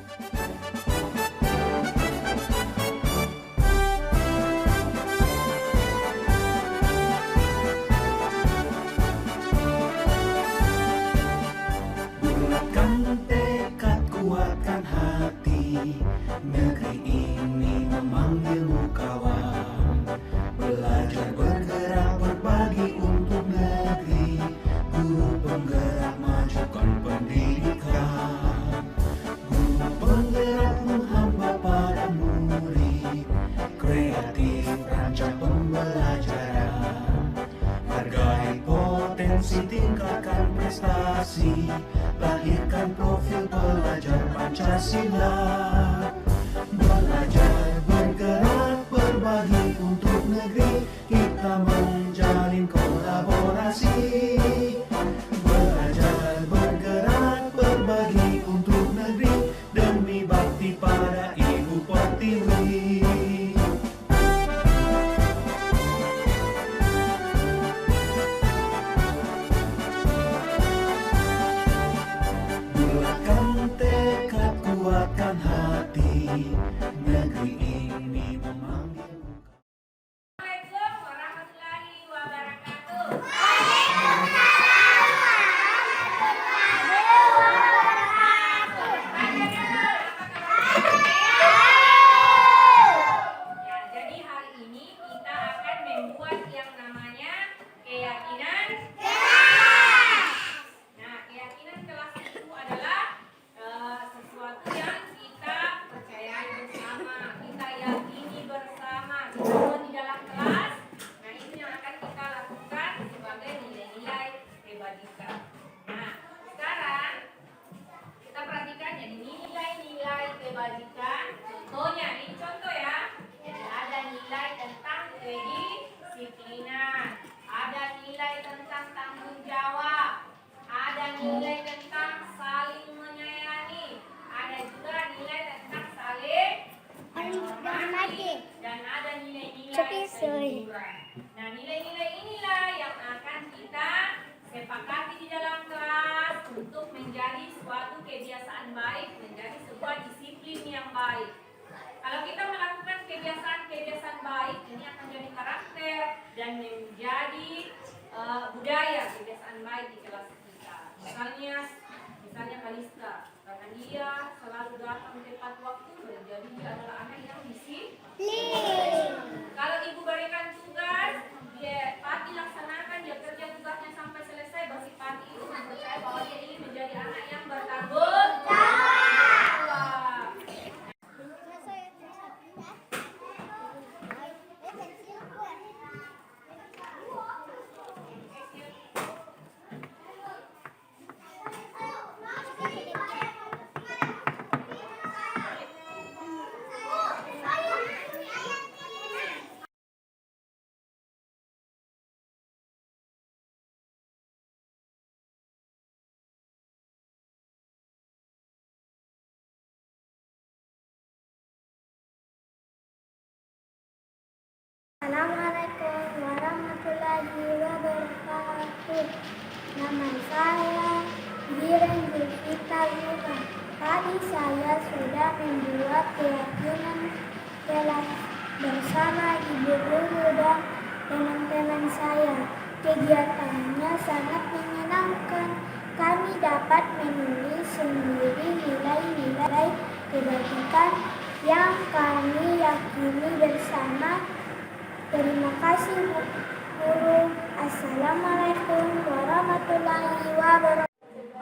Bulatkan tekad, kuatkan hati, negeri ini memanggilmu kawan. Belajar, bergerak, berbagi untuk negeri, guru penggerak majukan pendidikan. Guru penggerak menghamba pada murid, kreatif rancang pembelajaran. Hargai potensi, tingkatkan prestasi, lahirkan profil pelajar Pancasila. Belajar, bergerak, berbagi untuk negeri, kita menjalin kolaborasi. Belajar, bergerak, berbagi untuk negeri, demi bakti pada Ibu Pertiwi. Bulatkan tekad, kuatkan hati, negeri ini memanggilmu. Assalamualaikum warahmatullahi wabarakatuh. Ya, jadi hari ini kita akan membuat yang namanya keyakinan kelas. Nah, keyakinan kelas itu adalah sesuatu yang kita percayai bersama, kita yakini bersama, semua di dalam kelas. Nah, itu yang akan kita lakukan sebagai nilai-nilai kebajikan. Nah, sekarang kita perhatikan jadi nilai-nilai kebajikan. Contohnya, ini contoh ya. Jadi ada nilai tentang kedisiplinan, ada nilai tentang tanggung jawab, ada nilai tentang saling menyayangi, ada juga nilai tentang saling menghormati, dan ada nilai-nilai kejujuran. Nah, nilai-nilai inilah yang akan kita sepakati di dalam kelas untuk menjadi suatu kebiasaan baik, menjadi sebuah disiplin yang baik. Kalau kita melakukan kebiasaan-kebiasaan baik, ini akan jadi karakter dan menjadi budaya kebiasaan baik di kelas kita. Misalnya Kalista, karena dia selalu datang tepat waktu, jadi dia adalah anak yang disiplin. Kalau ibu berikan tugas, dia Pati laksanakan, dia kerja tugasnya sampai selesai, berarti Pati itu mempercayai bahwa dia ingin menjadi anak yang bertanggung jawab. Assalamualaikum warahmatullahi wabarakatuh. Nama saya Diren Zulfikar Yuka. Tadi saya sudah membuat keyakinan kelas bersama ibu guru dan teman-teman saya. Kegiatannya sangat menyenangkan. Kami dapat menulis sendiri nilai-nilai kebajikan yang kami yakini bersama. Terima kasih guru. Assalamualaikum warahmatullahi wabarakatuh.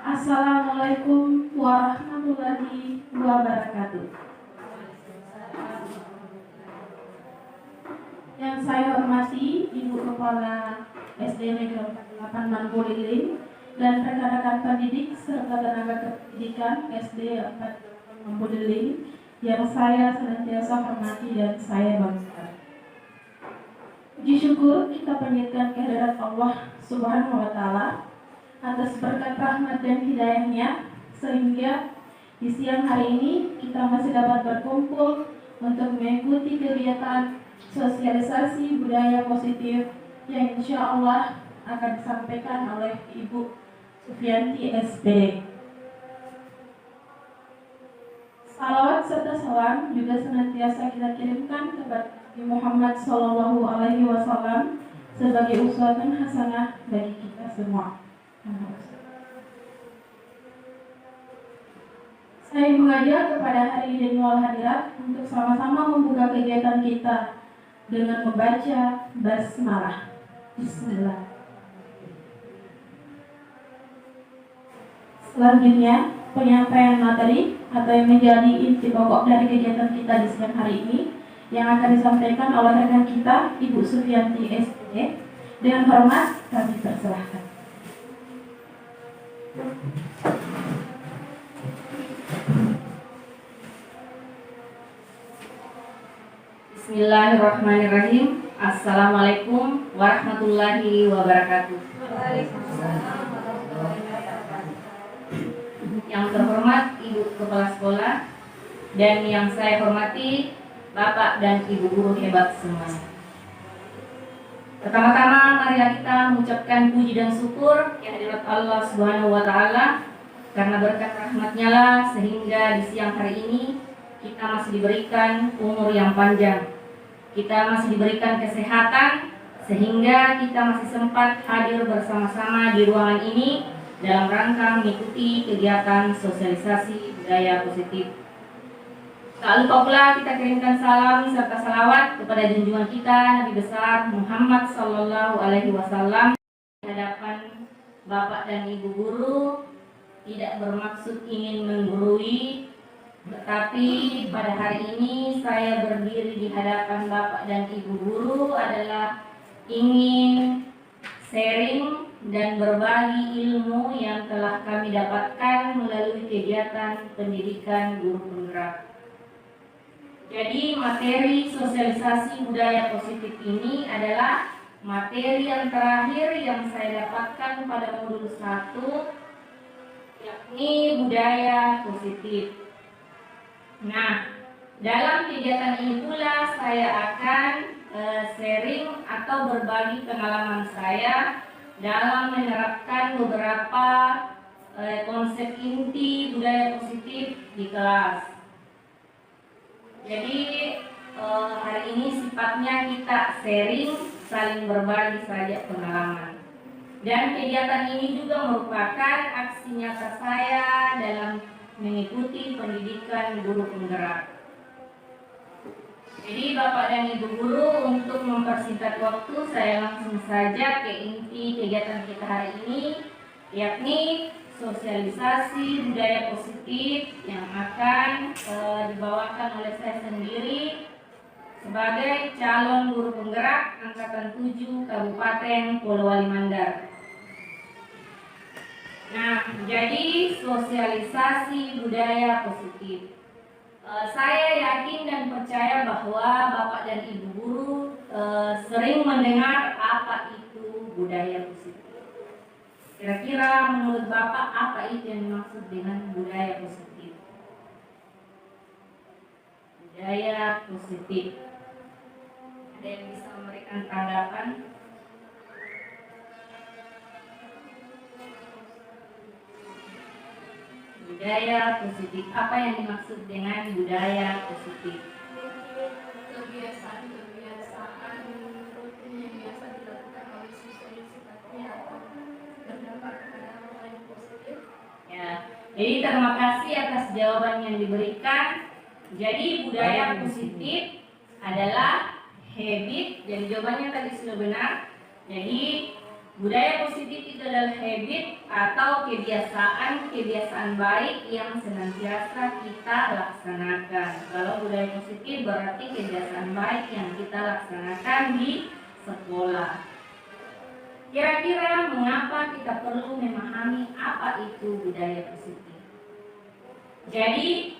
Assalamualaikum warahmatullahi wabarakatuh. Yang saya hormati Ibu Kepala SD Negeri 48 Mangkuliling dan rekan-rekan pendidik serta tenaga pendidikan SD 4 Mangkuliling yang saya senantiasa hormati dan saya banggakan. Puji syukur kita panjatkan kehadirat Allah Subhanahu wa Ta'ala atas berkat rahmat dan hidayahnya, sehingga di siang hari ini kita masih dapat berkumpul untuk mengikuti kegiatan sosialisasi budaya positif yang insya Allah akan disampaikan oleh Ibu Sufianti SPD. Salawat serta salam juga senantiasa kita kirimkan kepada Nabi Muhammad SAW sebagai uswatun hasanah bagi kita semua. Saya mengajak kepada hadirin wal hadirat untuk sama-sama membuka kegiatan kita dengan membaca basmalah. Bismillah. Selanjutnya, penyampaian materi atau yang menjadi inti pokok dari kegiatan kita di siang hari ini yang akan disampaikan oleh rekan kita, Ibu Sufianti SD. Dengan hormat, kami persilahkan. Bismillahirrahmanirrahim. Assalamualaikum warahmatullahi wabarakatuh. Yang terhormat Ibu Kepala Sekolah dan yang saya hormati Bapak dan Ibu guru hebat semuanya. Pertama-tama marilah kita mengucapkan puji dan syukur kehadirat Allah Subhanahu wa taala karena berkat rahmat-Nya lah sehingga di siang hari ini kita masih diberikan umur yang panjang. Kita masih diberikan kesehatan sehingga kita masih sempat hadir bersama-sama di ruangan ini dalam rangka mengikuti kegiatan sosialisasi budaya positif. Tak lupa pula kita kirimkan salam serta salawat kepada junjungan kita Nabi besar Muhammad Sallallahu Alaihi Wasallam. Di hadapan Bapak dan Ibu guru tidak bermaksud ingin menggurui, tetapi pada hari ini saya berdiri di hadapan Bapak dan Ibu guru adalah ingin sharing dan berbagi ilmu yang telah kami dapatkan melalui kegiatan pendidikan guru penggerak. Jadi materi sosialisasi budaya positif ini adalah materi yang terakhir yang saya dapatkan pada modul 1, yakni budaya positif. Nah, dalam kegiatan ini pula saya akan sharing atau berbagi pengalaman saya dalam menerapkan beberapa konsep inti budaya positif di kelas. Jadi hari ini sifatnya kita sharing, saling berbagi saja pengalaman. Dan kegiatan ini juga merupakan aksi nyata saya dalam mengikuti pendidikan guru penggerak. Jadi Bapak dan Ibu guru, untuk mempersingkat waktu saya langsung saja ke inti kegiatan kita hari ini, yakni sosialisasi budaya positif yang akan dibawakan oleh saya sendiri sebagai calon guru penggerak angkatan 7 Kabupaten Polewali Mandar. Nah, jadi sosialisasi budaya positif. Saya yakin dan percaya bahwa Bapak dan Ibu guru sering mendengar apa itu budaya positif. Kira-kira menurut Bapak apa itu yang dimaksud dengan budaya positif? Budaya positif. Ada yang bisa memberikan tanggapan? Budaya positif. Apa yang dimaksud dengan budaya positif? Kebiasaan-kebiasaan rutin yang biasa dilakukan oleh siswa yang sifatnya berdampak kepada hal yang positif. Ya, jadi terima kasih atas jawaban yang diberikan. Jadi budaya positif adalah habit. Jadi jawabannya tadi sudah benar. Jadi budaya positif itu adalah habit atau kebiasaan baik yang senantiasa kita laksanakan. Kalau budaya positif berarti kebiasaan baik yang kita laksanakan di sekolah. Kira-kira mengapa kita perlu memahami apa itu budaya positif? Jadi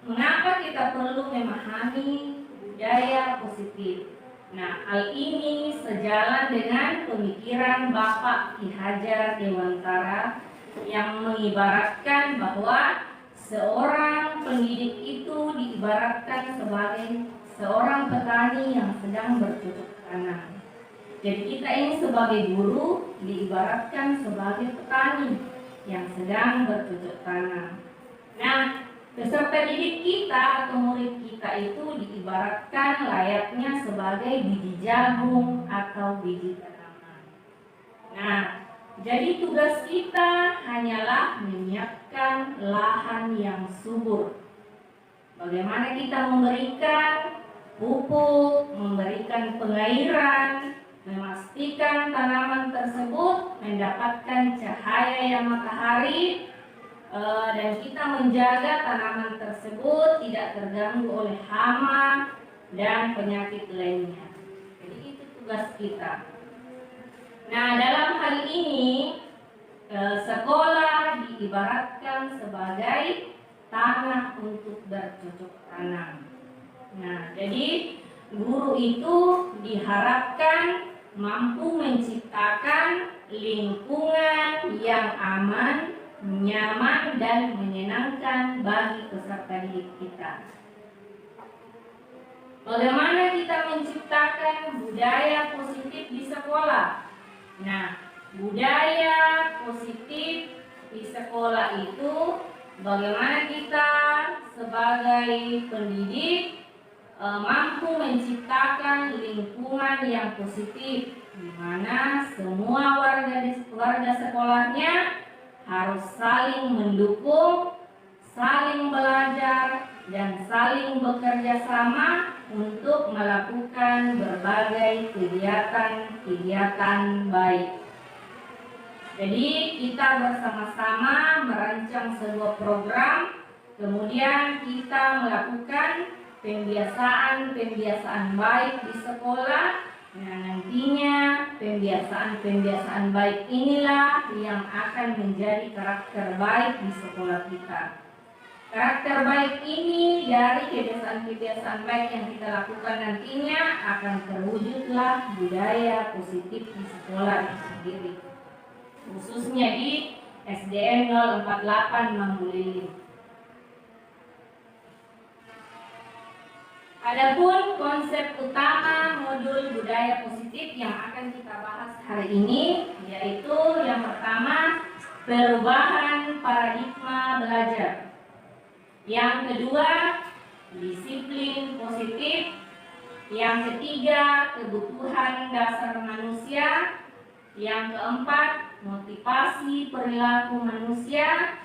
mengapa kita perlu memahami budaya positif? Nah, hal ini sejalan dengan pemikiran Bapak Ki Hajar Dewantara yang mengibaratkan bahwa seorang pendidik itu diibaratkan sebagai seorang petani yang sedang bercocok tanam. Jadi kita ini sebagai guru diibaratkan sebagai petani yang sedang bercocok tanam. Nah, Peserta didik kita atau murid kita itu diibaratkan layaknya sebagai biji jagung atau biji tanaman. Nah, jadi tugas kita hanyalah menyiapkan lahan yang subur. Bagaimana kita memberikan pupuk, memberikan pengairan, memastikan tanaman tersebut mendapatkan cahaya yang matahari, dan kita menjaga tanaman tersebut tidak terganggu oleh hama dan penyakit lainnya. Jadi itu tugas kita. Nah, dalam hal ini sekolah diibaratkan sebagai tanah untuk bercocok tanam. Nah, jadi guru itu diharapkan mampu menciptakan lingkungan yang aman, nyaman, dan menyenangkan bagi peserta didik kita. Bagaimana kita menciptakan budaya positif di sekolah? Nah, budaya positif di sekolah itu bagaimana kita sebagai pendidik mampu menciptakan lingkungan yang positif di mana semua warga sekolahnya harus saling mendukung, saling belajar, dan saling bekerja sama untuk melakukan berbagai kegiatan-kegiatan baik. Jadi kita bersama-sama merancang sebuah program, kemudian kita melakukan pembiasaan baik di sekolah. Nah, nantinya pembiasaan baik inilah yang akan menjadi karakter baik di sekolah kita. Karakter baik ini dari kebiasaan baik yang kita lakukan nantinya akan terwujudlah budaya positif di sekolah itu sendiri, khususnya di SDN 048 Manggulilin. Adapun konsep utama modul budaya positif yang akan kita bahas hari ini yaitu yang pertama, perubahan paradigma belajar. Yang kedua, disiplin positif. Yang ketiga, kebutuhan dasar manusia. Yang keempat, motivasi perilaku manusia.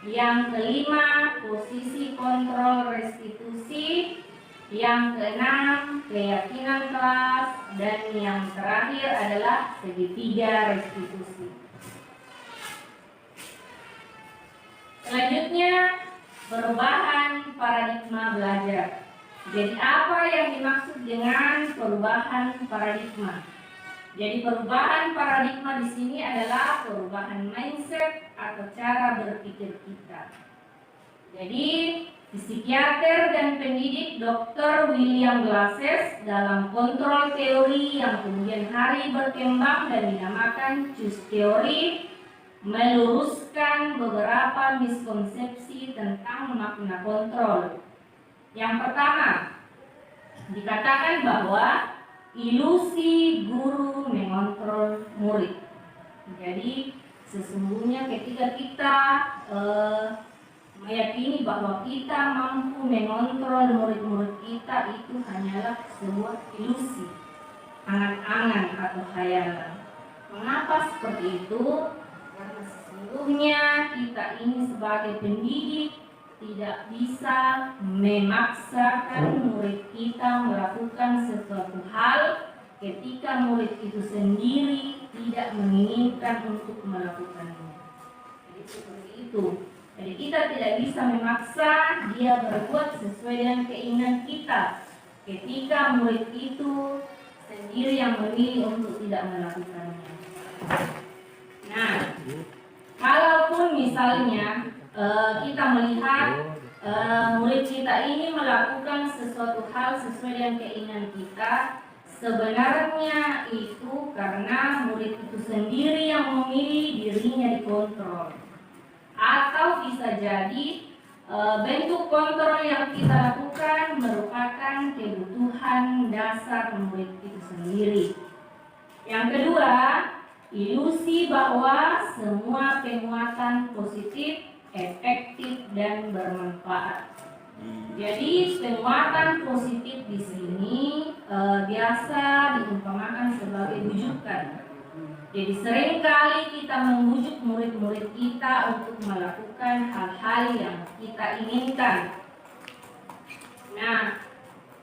Yang kelima, posisi kontrol restitusi. Yang keenam, keyakinan kelas. Dan yang terakhir adalah segitiga restitusi. Selanjutnya, perubahan paradigma belajar. Jadi apa yang dimaksud dengan perubahan paradigma? Jadi perubahan paradigma di sini adalah perubahan mindset atau cara berpikir kita. Jadi psikiater dan pendidik Dr. William Glasses dalam kontrol teori yang kemudian hari berkembang dan dinamakan Choose Theory meluruskan beberapa miskonsepsi tentang makna kontrol. Yang pertama, dikatakan bahwa ilusi guru mengontrol murid. Jadi sesungguhnya ketika kita meyakini bahwa kita mampu mengontrol murid-murid kita, itu hanyalah sebuah ilusi, angan-angan atau khayalan. Mengapa seperti itu? Karena sesungguhnya kita ini sebagai pendidik tidak bisa memaksakan murid kita melakukan sesuatu hal ketika murid itu sendiri tidak menginginkan untuk melakukannya. Jadi seperti itu. Jadi kita tidak bisa memaksa dia berbuat sesuai dengan keinginan kita ketika murid itu sendiri yang memilih untuk tidak melakukannya. Nah, kalaupun misalnya kita melihat murid kita ini melakukan sesuatu hal sesuai dengan keinginan kita, sebenarnya itu karena murid itu sendiri yang memilih dirinya dikontrol. Atau bisa jadi bentuk kontrol yang kita lakukan merupakan kebutuhan dasar murid itu sendiri. Yang kedua, ilusi bahwa semua penguatan positif efektif, dan bermanfaat. Jadi penguatan positif di sini biasa diumpamakan sebagai bujukan. Jadi seringkali kita membujuk murid-murid kita untuk melakukan hal-hal yang kita inginkan. Nah,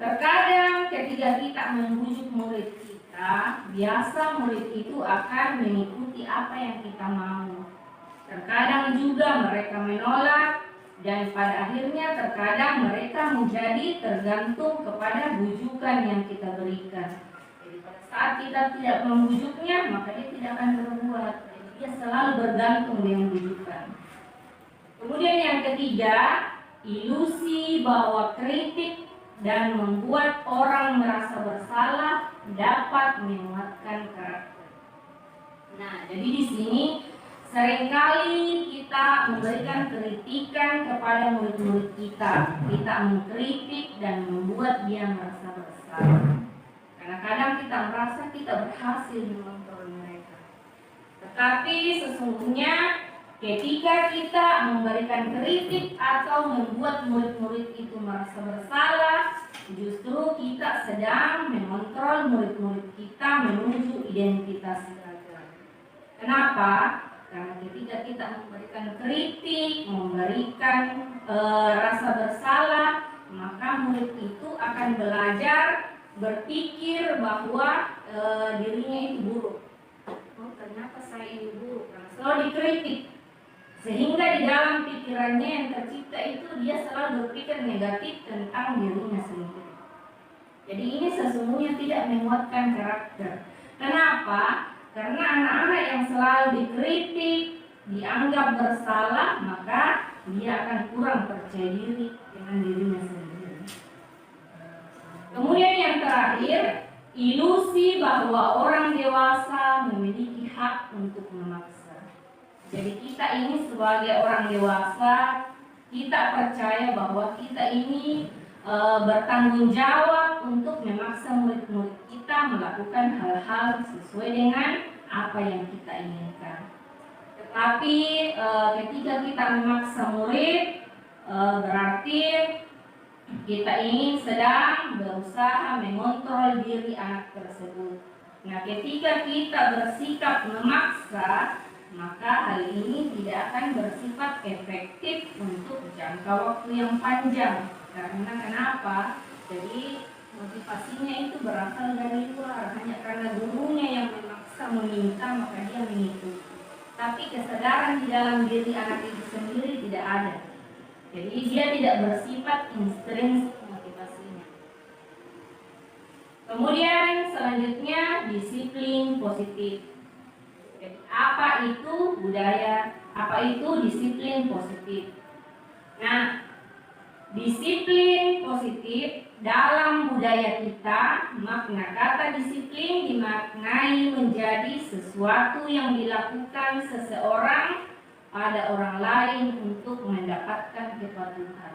terkadang ketika kita membujuk murid kita, biasa murid itu akan mengikuti apa yang kita mau. Terkadang juga mereka menolak, dan pada akhirnya terkadang mereka menjadi tergantung kepada bujukan yang kita berikan. Jadi pada saat kita tidak membujuknya, maka dia tidak akan berbuat. Jadi dia selalu bergantung dengan bujukan. Kemudian yang ketiga, ilusi bahwa kritik dan membuat orang merasa bersalah dapat menguatkan karakter. Nah, jadi di sini seringkali kita memberikan kritikan kepada murid-murid kita. Kita mengkritik dan membuat dia merasa bersalah. Karena kadang kita merasa kita berhasil mengontrol mereka. Tetapi sesungguhnya ketika kita memberikan kritik atau membuat murid-murid itu merasa bersalah, justru kita sedang mengontrol murid-murid kita menuju identitas belajar. Kenapa? Karena ketika kita memberikan kritik, memberikan rasa bersalah, maka murid itu akan belajar berpikir bahwa dirinya itu buruk. Oh, ternyata saya ini buruk karena selalu dikritik. Sehingga di dalam pikirannya yang tercipta itu dia selalu berpikir negatif tentang dirinya sendiri. Jadi ini sesungguhnya tidak menguatkan karakter. Kenapa? Karena anak-anak yang selalu dikritik, dianggap bersalah, maka dia akan kurang percaya diri dengan dirinya sendiri. Kemudian yang terakhir, ilusi bahwa orang dewasa memiliki hak untuk memaksa. Jadi kita ini sebagai orang dewasa, kita percaya bahwa kita ini bertanggung jawab untuk memaksa murid-murid kita melakukan hal-hal sesuai dengan apa yang kita inginkan. Tetapi ketika kita memaksa murid, berarti kita ini sedang berusaha mengontrol diri anak tersebut. Nah, ketika kita bersikap memaksa, maka hal ini tidak akan bersifat efektif untuk jangka waktu yang panjang. Karena kenapa? Jadi motivasinya itu berasal dari luar, hanya karena gurunya yang memaksa meminta maka dia mengikuti. Tapi kesadaran di dalam diri anak itu sendiri tidak ada. Jadi dia tidak bersifat intrinsik motivasinya. Kemudian selanjutnya disiplin positif. Jadi apa itu budaya? Apa itu disiplin positif? Nah, disiplin positif dalam budaya kita, makna kata disiplin dimaknai menjadi sesuatu yang dilakukan seseorang pada orang lain untuk mendapatkan kepatuhan.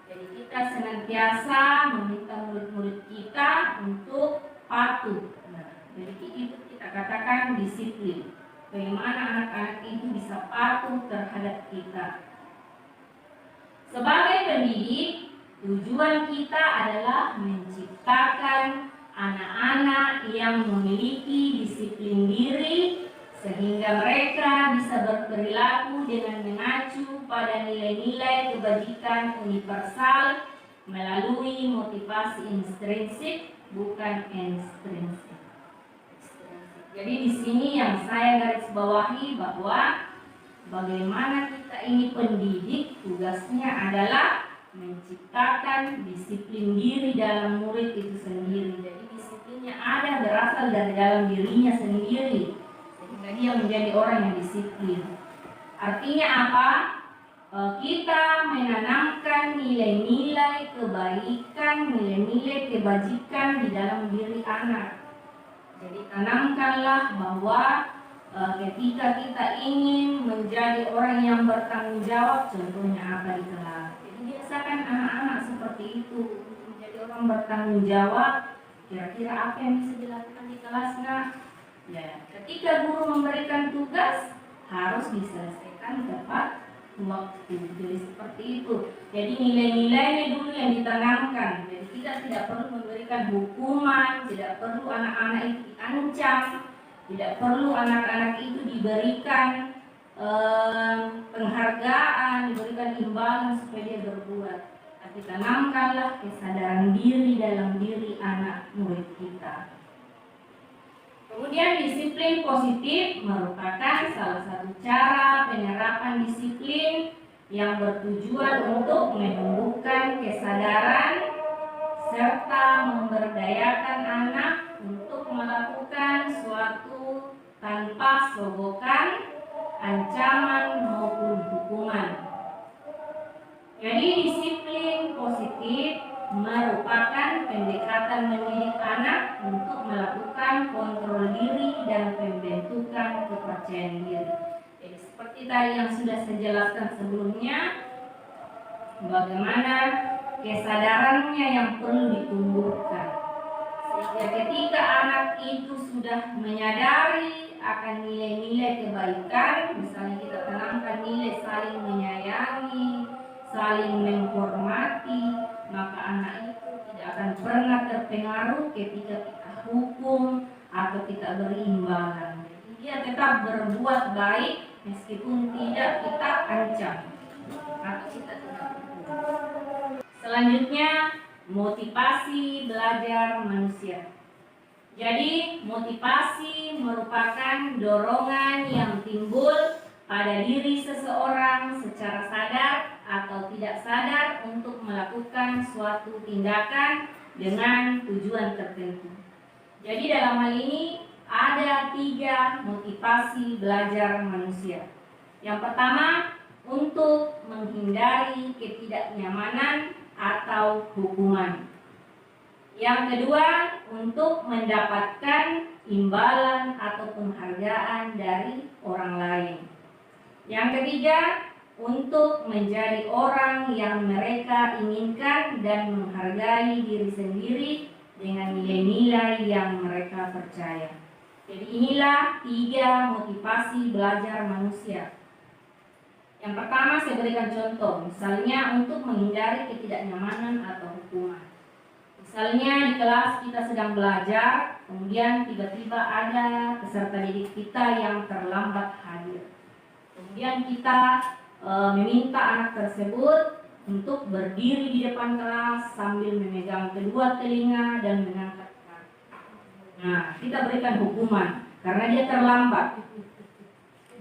Jadi kita senantiasa meminta murid-murid kita untuk patuh. Nah, jadi itu kita katakan disiplin. Bagaimana anak-anak itu bisa patuh terhadap kita. Sebagai pendidik, tujuan kita adalah menciptakan anak-anak yang memiliki disiplin diri sehingga mereka bisa berperilaku dengan mengacu pada nilai-nilai kebajikan universal melalui motivasi intrinsik bukan ekstrinsik. Jadi di sini yang saya garis bawahi bahwa bagaimana kita ini pendidik, tugasnya adalah menciptakan disiplin diri dalam murid itu sendiri. Jadi disiplinnya ada berasal dari dalam dirinya sendiri, sehingga dia menjadi orang yang disiplin. Artinya apa? Kita menanamkan nilai-nilai kebaikan, nilai-nilai kebajikan di dalam diri anak. Jadi tanamkanlah bahwa ketika kita ingin menjadi orang yang bertanggung jawab, contohnya apa di kelas. Jadi biasakan anak-anak seperti itu, menjadi orang bertanggung jawab. Kira-kira apa yang bisa dilakukan di kelas? Nah, ya, ketika guru memberikan tugas harus diselesaikan tepat waktu. Jadi seperti itu. Jadi nilai-nilainya dulu yang ditanamkan. Jadi kita tidak perlu memberikan hukuman, tidak perlu anak-anak itu diancam, tidak perlu anak-anak itu diberikan penghargaan, diberikan imbalan supaya dia berbuat. Tapi tanamkanlah kesadaran diri dalam diri anak murid kita. Kemudian disiplin positif merupakan salah satu cara penerapan disiplin yang bertujuan untuk menumbuhkan kesadaran serta memberdayakan anak untuk melakukan suatu tanpa sogokan, ancaman maupun hukuman. Jadi disiplin positif merupakan pendekatan mendidik anak untuk melakukan kontrol diri dan pembentukan kepercayaan diri. Jadi seperti tadi yang sudah saya jelaskan sebelumnya, bagaimana kesadarannya yang perlu ditumbuhkan. Sehingga ketika anak itu sudah menyadari akan nilai-nilai kebaikan, misalnya kita tanamkan nilai saling menyayangi, saling menghormati, maka anak itu tidak akan pernah terpengaruh ketika kita hukum atau kita beri imbalan. Dia tetap berbuat baik meskipun tidak kita ancam atau kita tidak hukum. Selanjutnya, motivasi belajar manusia. Jadi motivasi merupakan dorongan yang timbul pada diri seseorang secara sadar atau tidak sadar untuk melakukan suatu tindakan dengan tujuan tertentu. Jadi dalam hal ini ada 3 motivasi belajar manusia. Yang pertama, untuk menghindari ketidaknyamanan atau hukuman. Yang kedua, untuk mendapatkan imbalan atau penghargaan dari orang lain. Yang ketiga, untuk menjadi orang yang mereka inginkan dan menghargai diri sendiri dengan nilai-nilai yang mereka percaya. Jadi inilah 3 motivasi belajar manusia. Yang pertama saya berikan contoh, misalnya untuk menghindari ketidaknyamanan atau hukuman. Misalnya di kelas kita sedang belajar, kemudian tiba-tiba ada peserta didik kita yang terlambat hadir. Kemudian kita meminta anak tersebut untuk berdiri di depan kelas sambil memegang kedua telinga dan mengangkat kaki. Nah, kita berikan hukuman karena dia terlambat.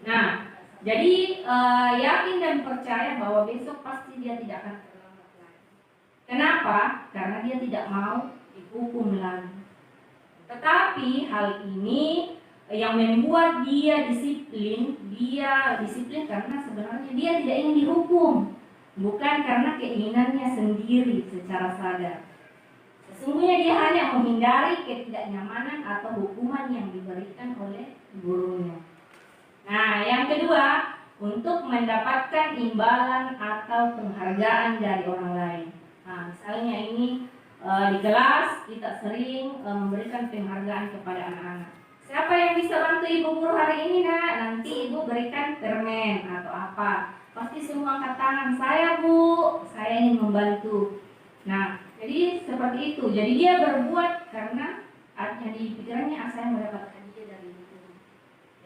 Nah, jadi yakin dan percaya bahwa besok pasti dia tidak akan terlambat lagi. Kenapa? Karena dia tidak mau dihukum lagi. Tetapi hal ini yang membuat dia disiplin karena sebenarnya dia tidak ingin dihukum, bukan karena keinginannya sendiri secara sadar. Sesungguhnya dia hanya menghindari ketidaknyamanan atau hukuman yang diberikan oleh gurunya. Nah, yang kedua, untuk mendapatkan imbalan atau penghargaan dari orang lain. Nah, misalnya ini di kelas kita sering memberikan penghargaan kepada anak-anak. Siapa yang bisa bantu ibu guru hari ini, nak? Nanti ibu berikan permen atau apa. Pasti semua angkat tangan, saya bu, saya ingin membantu. Nah, jadi seperti itu. Jadi dia berbuat karena yang di pikirannya saya mendapatkan dia dari ibu guru.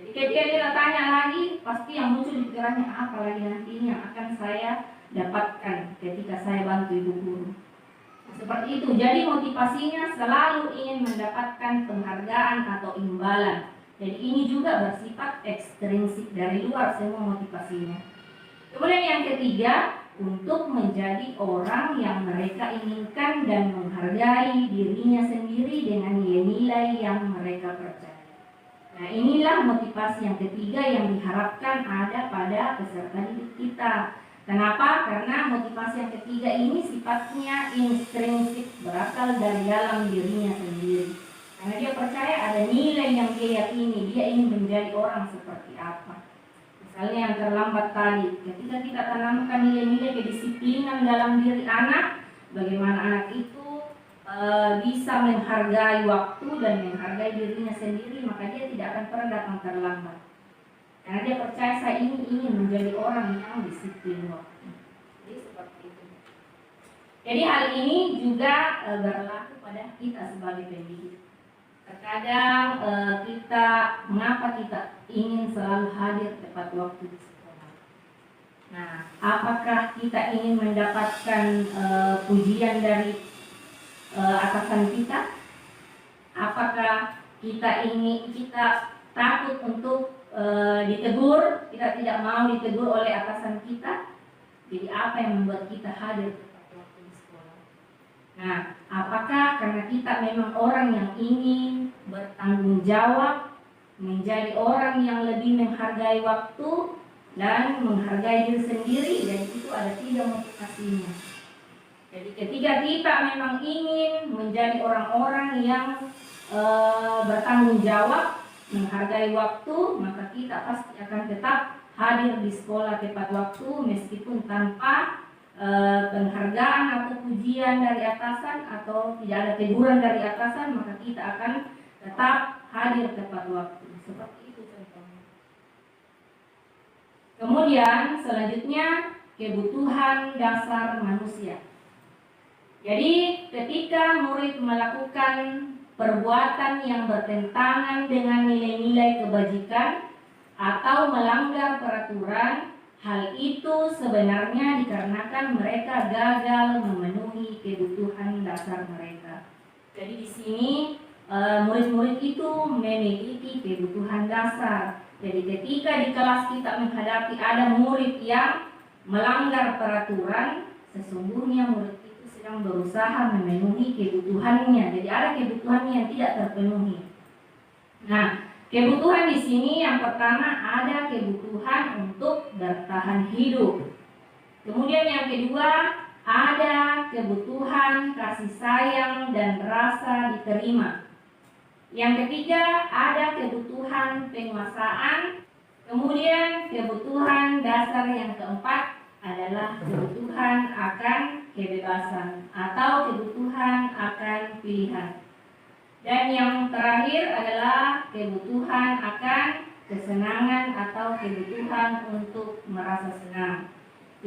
Jadi ketika dia tanya lagi, pasti yang muncul di pikirannya apa lagi nanti yang akan saya dapatkan ketika saya bantu ibu guru. Seperti itu. Jadi motivasinya selalu ingin mendapatkan penghargaan atau imbalan. Jadi ini juga bersifat ekstrinsik, dari luar semua motivasinya. Kemudian yang ketiga, untuk menjadi orang yang mereka inginkan dan menghargai dirinya sendiri dengan nilai-nilai yang mereka percaya. Nah, inilah motivasi yang ketiga yang diharapkan ada pada peserta didik kita. Kenapa? Karena motivasi yang ketiga ini sifatnya intrinsik, berasal dari dalam dirinya sendiri. Karena dia percaya ada nilai yang dia yakini, dia ingin menjadi orang seperti apa. Misalnya yang terlambat tadi, ketika kita tanamkan nilai-nilai kedisiplinan dalam diri anak, bagaimana anak itu bisa menghargai waktu dan menghargai dirinya sendiri, maka dia tidak akan pernah datang terlambat. Karena dia percaya saya ini ingin menjadi orang yang disiplin waktu. Jadi seperti itu. Jadi hal ini juga berlaku pada kita sebagai pendidik. Terkadang mengapa kita ingin selalu hadir tepat waktu di sekolah? Nah, apakah kita ingin mendapatkan pujian dari atasan kita? Apakah kita takut untuk ditegur, kita tidak mau ditegur oleh atasan kita? Jadi apa yang membuat kita hadir tepat waktu di sekolah? Nah, apakah karena kita memang orang yang ingin bertanggung jawab, menjadi orang yang lebih menghargai waktu dan menghargai diri sendiri, dan itu ada 3 motivasinya. Jadi ketika kita memang ingin menjadi orang-orang yang bertanggung jawab, menghargai waktu, maka kita pasti akan tetap hadir di sekolah tepat waktu meskipun tanpa penghargaan atau pujian dari atasan atau tidak ada teguran dari atasan, maka kita akan tetap hadir tepat waktu. Seperti itu contohnya. Kemudian selanjutnya kebutuhan dasar manusia. Jadi ketika murid melakukan perbuatan yang bertentangan dengan nilai-nilai kebajikan atau melanggar peraturan, hal itu sebenarnya dikarenakan mereka gagal memenuhi kebutuhan dasar mereka. Jadi di sini murid-murid itu memiliki kebutuhan dasar. Jadi ketika di kelas kita menghadapi ada murid yang melanggar peraturan, sesungguhnya murid itu sedang berusaha memenuhi kebutuhannya. Jadi ada kebutuhannya yang tidak terpenuhi. Nah, kebutuhan di sini yang pertama ada kebutuhan untuk bertahan hidup. Kemudian yang kedua ada kebutuhan kasih sayang dan rasa diterima. Yang ketiga ada kebutuhan penguasaan. Kemudian kebutuhan dasar yang keempat adalah kebutuhan akan kebebasan atau kebutuhan akan pilihan. Dan yang terakhir adalah kebutuhan akan kesenangan atau kebutuhan untuk merasa senang.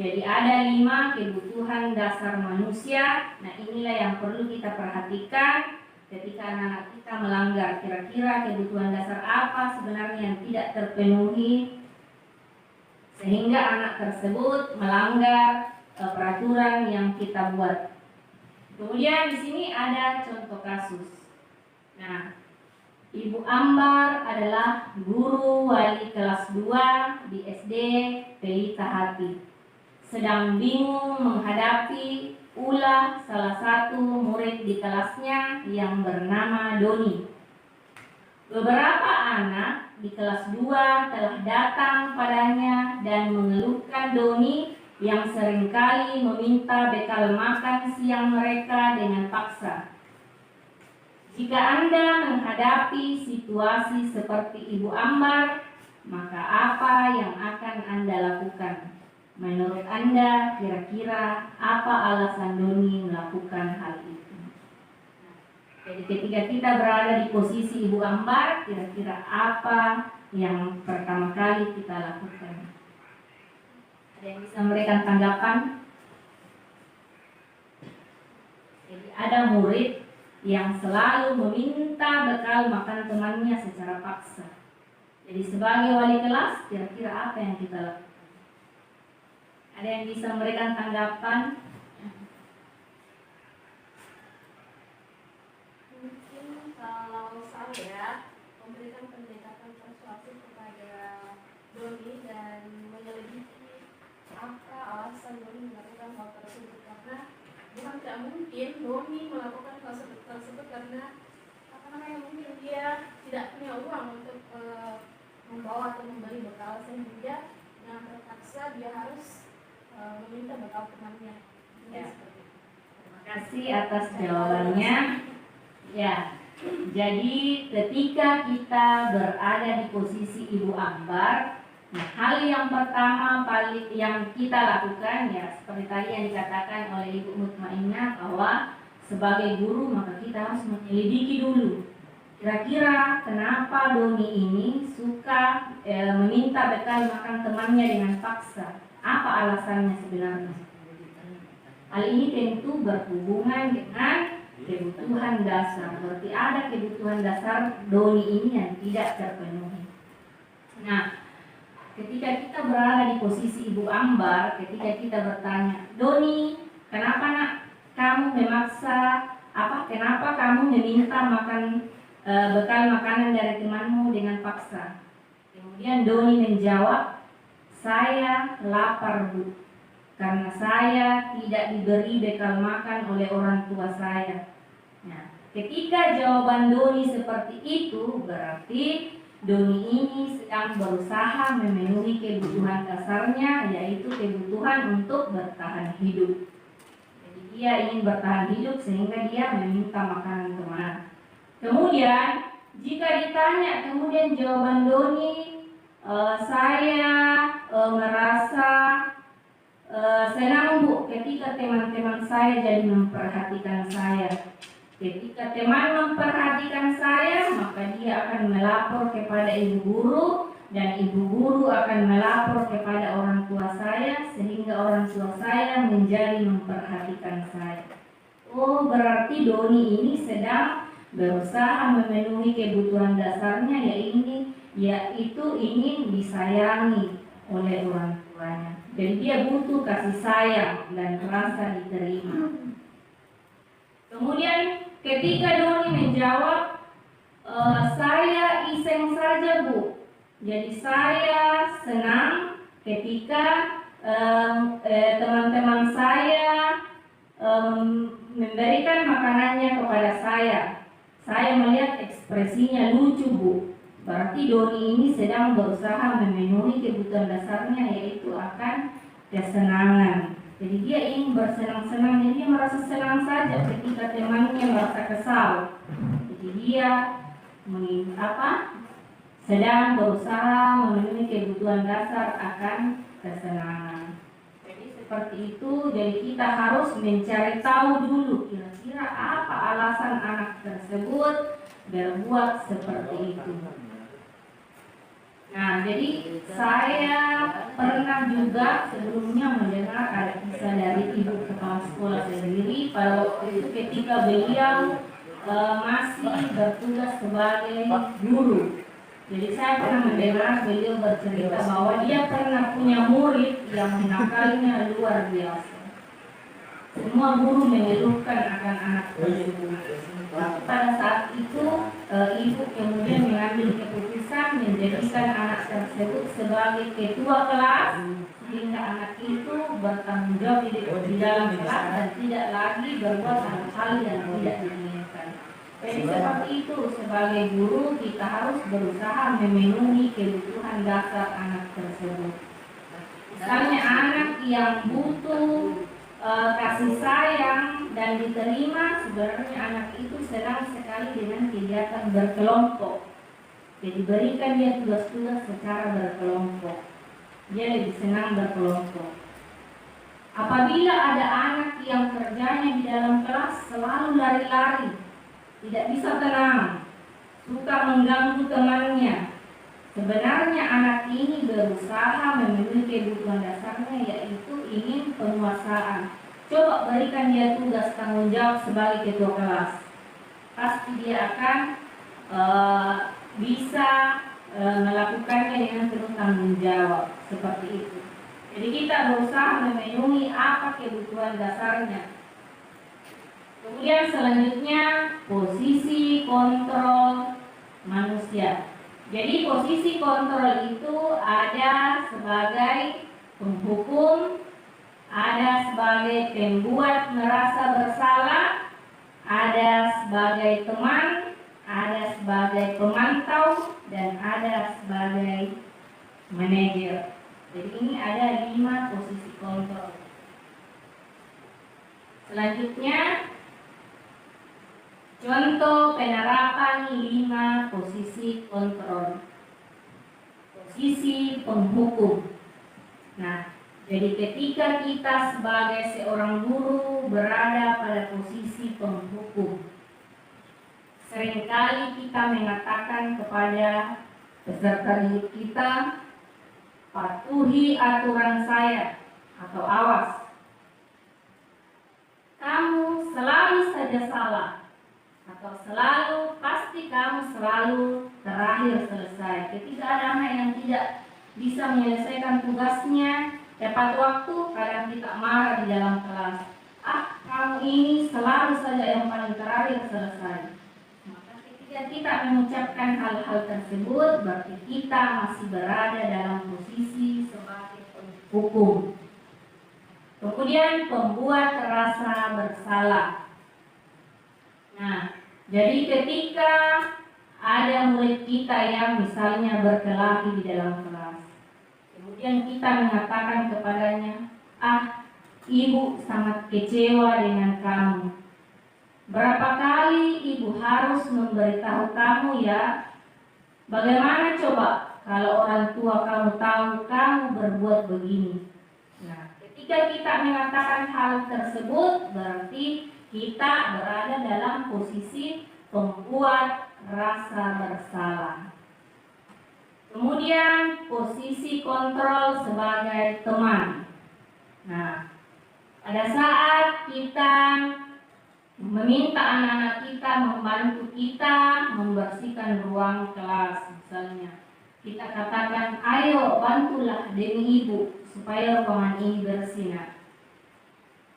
Jadi ada 5 kebutuhan dasar manusia. Nah, inilah yang perlu kita perhatikan ketika anak-anak kita melanggar. Kira-kira kebutuhan dasar apa sebenarnya yang tidak terpenuhi sehingga anak tersebut melanggar peraturan yang kita buat. Kemudian di sini ada contoh kasus. Nah, Ibu Ambar adalah guru wali kelas 2 di SD Pelita Hati. Sedang bingung menghadapi ulah salah satu murid di kelasnya yang bernama Doni. Beberapa anak di kelas 2 telah datang padanya dan mengeluhkan Doni yang seringkali meminta bekal makan siang mereka dengan paksa. Jika Anda menghadapi situasi seperti Ibu Ambar, maka apa yang akan Anda lakukan? Menurut Anda, kira-kira apa alasan Doni melakukan hal itu? Jadi ketika kita berada di posisi Ibu Ambar, kira-kira apa yang pertama kali kita lakukan? Ada yang bisa memberikan tanggapan? Jadi ada murid yang selalu meminta bekal makan temannya secara paksa. Jadi sebagai wali kelas, kira-kira apa yang kita lakukan? Ada yang bisa memberikan tanggapan? Mungkin kalau saya memberikan pendekatan persuasif kepada Doni dan menyelidiki apa alasan Doni melakukan hal tersebut, karena bukan tidak mungkin Doni melakukan hal tersebut karena mungkin dia tidak punya uang untuk membawa atau membeli bekal, sehingga dengan terpaksa dia harus meminta bekal temannya. Ya. Terima kasih atas jawabannya. Ya, jadi ketika kita berada di posisi Ibu Ambar, nah, hal yang pertama yang kita lakukan ya seperti tadi yang dikatakan oleh Ibu Mutmainnah bahwa sebagai guru maka kita harus menyelidiki dulu Kira-kira kenapa Doni ini suka meminta bekal makan temannya dengan paksa? Apa alasannya sebenarnya? Hal ini tentu berhubungan dengan kebutuhan dasar. Berarti ada kebutuhan dasar Doni ini yang tidak terpenuhi. Nah, ketika kita berada di posisi Ibu Ambar, ketika kita bertanya, Doni, kenapa nak kamu memaksa kenapa kamu meminta bekal makanan dari temanmu dengan paksa? Kemudian Doni menjawab, saya lapar Bu, karena saya tidak diberi bekal makan oleh orang tua saya. Nah, ketika jawaban Doni seperti itu, berarti Doni ini sedang berusaha memenuhi kebutuhan dasarnya, yaitu kebutuhan untuk bertahan hidup. Jadi dia ingin bertahan hidup sehingga dia meminta makanan teman. Kemudian jika ditanya kemudian jawaban Doni, saya merasa senang Bu ketika teman-teman saya jadi memperhatikan saya. Ketika teman memperhatikan saya, maka dia akan melapor kepada ibu guru, dan ibu guru akan melapor kepada orang tua saya, sehingga orang tua saya menjadi memperhatikan saya. Oh, berarti Doni ini sedang berusaha memenuhi kebutuhan dasarnya, yaitu ingin disayangi oleh orang tuanya. Jadi dia butuh kasih sayang dan merasa diterima. Kemudian ketika Doni menjawab, saya iseng saja Bu. Jadi saya senang ketika teman-teman saya memberikan makanannya kepada saya. Saya melihat ekspresinya lucu Bu. Berarti Doni ini sedang berusaha memenuhi kebutuhan dasarnya, yaitu akan kesenangan. Jadi dia ingin bersenang-senang, jadi dia merasa senang saja ketika temannya merasa kesal. Jadi dia sedang berusaha memenuhi kebutuhan dasar akan kesenangan. Jadi seperti itu, jadi kita harus mencari tahu dulu kira-kira apa alasan anak tersebut berbuat seperti itu. Nah, jadi saya pernah juga sebelumnya mendengar ada kisah dari ibu kepala sekolah sendiri pada waktu itu ketika beliau masih bertugas sebagai guru. Jadi saya pernah mendengar beliau bercerita bahwa dia pernah punya murid yang nakalnya luar biasa. Semua guru mengeluhkan akan anak tersebut. Pada saat itu ibu kemudian mengambil keputusan menjadikan anak tersebut sebagai ketua kelas, sehingga anak itu bertanggung jawab di dalam kelas dan tidak lagi berbuat hal-hal yang tidak diinginkan. Jadi seperti itu, sebagai guru kita harus berusaha memenuhi kebutuhan dasar anak tersebut. Misalnya anak yang butuh kasih sayang dan diterima, sebenarnya anak itu senang sekali dengan kegiatan berkelompok. Jadi berikan dia tugas-tugas secara berkelompok, dia lebih senang berkelompok. Apabila ada anak yang kerjanya di dalam kelas selalu lari-lari, tidak bisa tenang, suka mengganggu temannya, sebenarnya anak ini berusaha memenuhi kebutuhan dasarnya, yaitu ingin penguasaan. Coba berikan dia tugas tanggung jawab sebagai ketua kelas, pasti dia akan bisa melakukannya dengan penuh tanggung jawab seperti itu. Jadi kita berusaha memenuhi apa kebutuhan dasarnya. Kemudian selanjutnya posisi kontrol manusia. Jadi posisi kontrol itu ada sebagai penghukum, ada sebagai pembuat merasa bersalah, ada sebagai teman, ada sebagai pemantau, dan ada sebagai manajer. Jadi ini ada 5 posisi kontrol. Selanjutnya contoh penerapan 5 posisi kontrol. Posisi penghukum. Nah, jadi ketika kita sebagai seorang guru berada pada posisi penghukum, seringkali kita mengatakan kepada peserta didik kita, patuhi aturan saya atau awas. Kamu selalu saja salah atau pasti kamu selalu terakhir selesai. Ketika ada anak yang tidak bisa menyelesaikan tugasnya tepat waktu, kadang kita marah di dalam kelas. Kamu ini selalu saja yang paling terakhir selesai. Maka ketika kita mengucapkan hal-hal tersebut, berarti kita masih berada dalam posisi sebagai penghukum. Kemudian pembuat rasa bersalah. Nah, jadi ketika ada murid kita yang misalnya berkelahi di dalam kelas, kemudian kita mengatakan kepadanya, ibu sangat kecewa dengan kamu. Berapa kali ibu harus memberitahu kamu ya? Bagaimana coba kalau orang tua kamu tahu kamu berbuat begini? Nah, ketika kita mengatakan hal tersebut, berarti kita berada dalam posisi pembuat rasa bersalah. Kemudian posisi kontrol sebagai teman. Nah, pada saat kita meminta anak-anak kita membantu kita membersihkan ruang kelas, misalnya kita katakan, ayo bantulah demi ibu supaya ruangan ini bersih.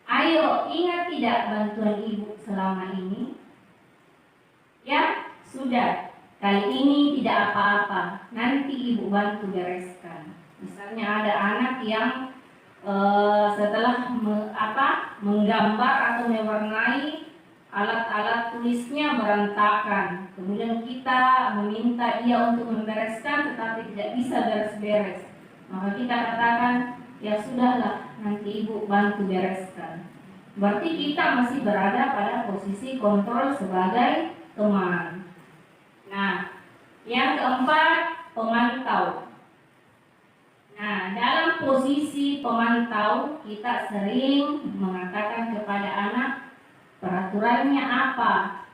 Ayo, ingat tidak bantuan ibu selama ini? Ya, sudah. Kali ini tidak apa-apa. Nanti ibu bantu bereskan. Misalnya ada anak yang setelah menggambar atau mewarnai alat-alat tulisnya berantakan. Kemudian kita meminta dia untuk membereskan, tetapi tidak bisa beres-beres. Maka kita katakan, ya sudahlah, nanti ibu bantu bereskan. Berarti kita masih berada pada posisi kontrol sebagai teman. Nah, yang keempat, pemantau. Nah, dalam posisi pemantau, kita sering mengatakan kepada anak, peraturannya apa?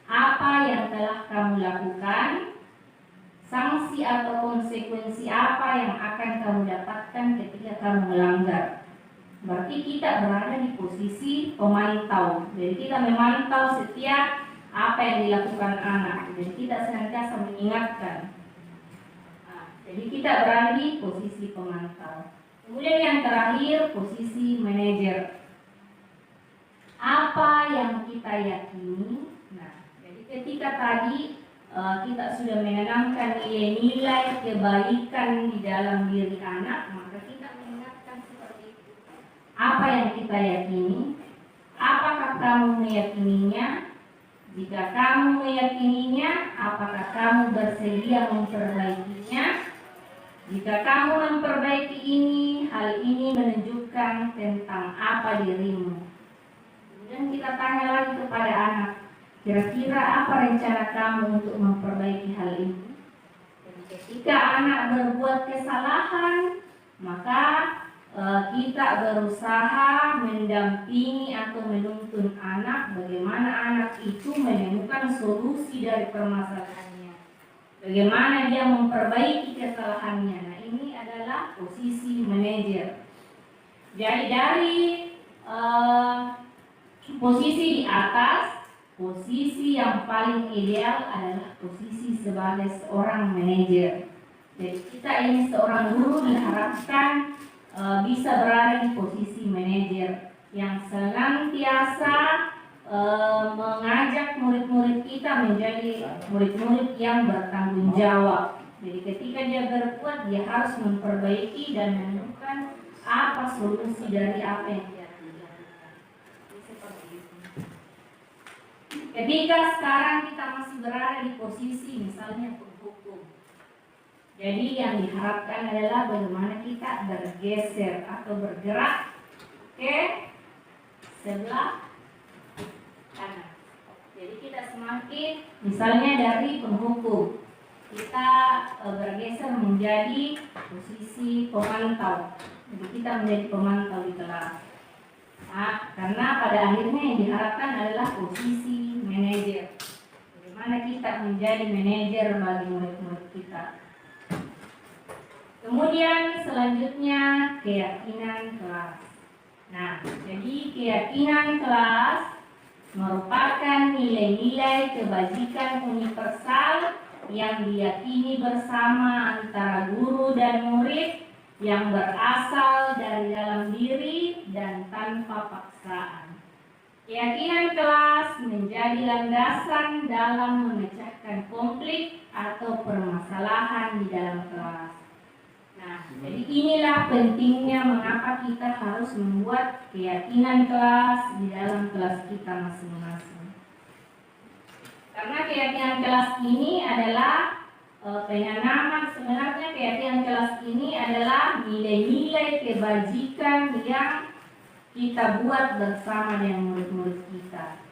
Apa yang telah kamu lakukan? Sanksi atau konsekuensi apa yang akan kamu dapatkan ketika kamu melanggar? Berarti kita berada di posisi pemantau. Jadi kita memantau setiap apa yang dilakukan anak. Jadi kita senantiasa mengingatkan. Jadi kita berada di posisi pemantau. Kemudian yang terakhir, posisi manajer. Apa yang kita yakini? Nah, jadi ketika tadi kita sudah menanamkan nilai-nilai kebaikan di dalam diri anak, maka kita mengingatkan seperti itu. Apa yang kita yakini? Apakah kamu meyakininya? Jika kamu meyakininya, apakah kamu bersedia memperbaikinya? Jika kamu memperbaiki ini, hal ini menunjukkan tentang apa dirimu. Kemudian kita tanya lagi kepada anak, kira-kira apa rencana kamu untuk memperbaiki hal ini? Jadi ketika anak berbuat kesalahan, maka kita berusaha mendampingi atau menuntun anak bagaimana anak itu menemukan solusi dari permasalahannya. Bagaimana dia memperbaiki kesalahannya. Nah, ini adalah posisi manajer. Jadi dari posisi di atas, posisi yang paling ideal adalah posisi sebagai seorang manajer. Jadi kita ini seorang guru diharapkan bisa berada di posisi manajer yang senantiasa mengajak murid-murid kita menjadi murid-murid yang bertanggung jawab. Jadi ketika dia berbuat, dia harus memperbaiki dan menemukan apa solusi dari apa yang dia lakukan. Seperti itu. Ketika sekarang kita masih berada di posisi misalnya penghukum, jadi yang diharapkan adalah bagaimana kita bergeser atau bergerak ke sebelah kanan. Jadi kita semakin, misalnya dari penghukum, kita bergeser menjadi posisi pemantau. Jadi kita menjadi pemantau di kelas. Nah, karena pada akhirnya yang diharapkan adalah posisi manajer. Bagaimana bagaimana kita menjadi manajer bagi murid-murid kita. Kemudian selanjutnya keyakinan kelas. Nah, jadi keyakinan kelas merupakan nilai-nilai kebajikan universal yang diyakini bersama antara guru dan murid yang berasal dari dalam diri dan tanpa paksaan. Keyakinan kelas menjadi landasan dalam memecahkan konflik atau permasalahan di dalam kelas. Nah, jadi inilah pentingnya mengapa kita harus membuat keyakinan kelas di dalam kelas kita masing-masing. Karena keyakinan kelas ini adalah penanaman, sebenarnya keyakinan kelas ini adalah nilai-nilai kebajikan yang kita buat bersama dengan murid-murid kita.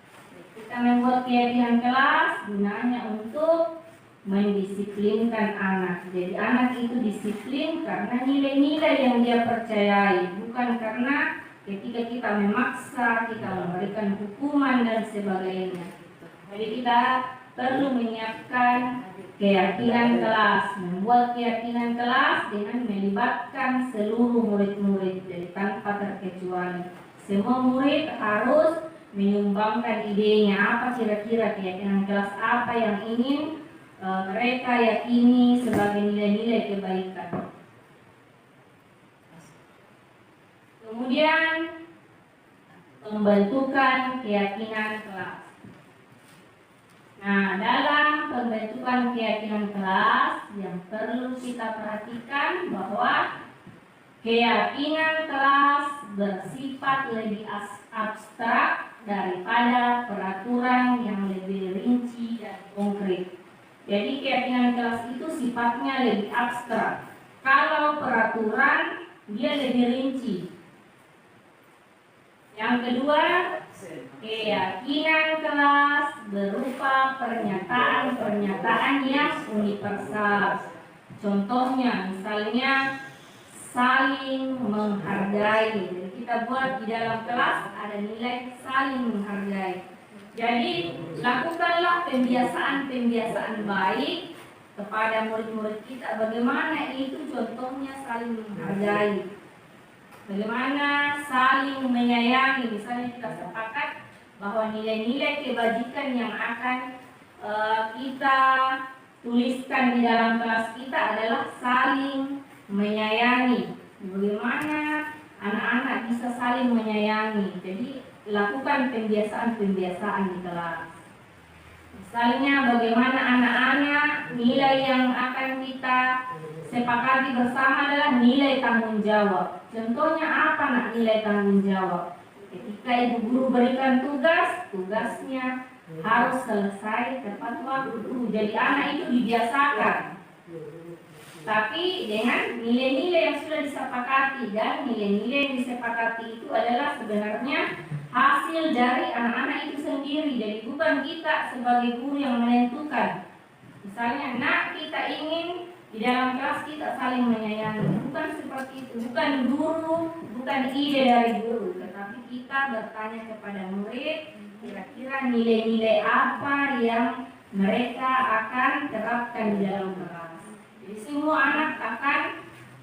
Kita membuat keyakinan kelas gunanya untuk mendisiplinkan anak. Jadi anak itu disiplin karena nilai-nilai yang dia percayai, bukan karena ketika kita memaksa, kita memberikan hukuman dan sebagainya. Jadi kita perlu menyiapkan keyakinan kelas, membuat keyakinan kelas dengan melibatkan seluruh murid-murid, jadi tanpa terkecuali. Semua murid harus menyumbangkan idenya, apa kira-kira keyakinan kelas apa yang ingin mereka yakini sebagai nilai-nilai kebaikan. Kemudian pembentukan keyakinan kelas. Nah, dalam pembentukan keyakinan kelas yang perlu kita perhatikan bahwa keyakinan kelas bersifat lebih abstrak daripada peraturan yang lebih rinci dan konkret. Jadi keyakinan kelas itu sifatnya lebih abstrak. Kalau peraturan dia lebih rinci. Yang kedua, keyakinan kelas berupa pernyataan-pernyataan yang universal. Contohnya, misalnya saling menghargai. Jadi kita buat di dalam kelas ada nilai saling menghargai. Jadi lakukanlah pembiasaan-pembiasaan baik kepada murid-murid kita. Bagaimana itu contohnya saling menghargai. Bagaimana saling menyayangi. Misalnya kita sepakat bahwa nilai-nilai kebajikan yang akan kita tuliskan di dalam kelas kita adalah saling menyayangi. Bagaimana anak-anak bisa saling menyayangi. Jadi lakukan pembiasaan-pembiasaan di kelas. Misalnya bagaimana anak-anak nilai yang akan kita sepakati bersama adalah nilai tanggung jawab. Contohnya apa nak nilai tanggung jawab? Ketika ibu guru berikan tugas, tugasnya harus selesai tepat waktu. Jadi anak itu dibiasakan. Tapi dengan nilai-nilai yang sudah disepakati, dan nilai-nilai yang disepakati itu adalah sebenarnya hasil dari anak-anak itu sendiri. Jadi bukan kita sebagai guru yang menentukan. Misalnya, nak kita ingin di dalam kelas kita saling menyayangi. Bukan seperti itu. Bukan guru, bukan ide dari guru. Tetapi kita bertanya kepada murid, kira-kira nilai-nilai apa yang mereka akan terapkan di dalam kelas. Jadi semua anak akan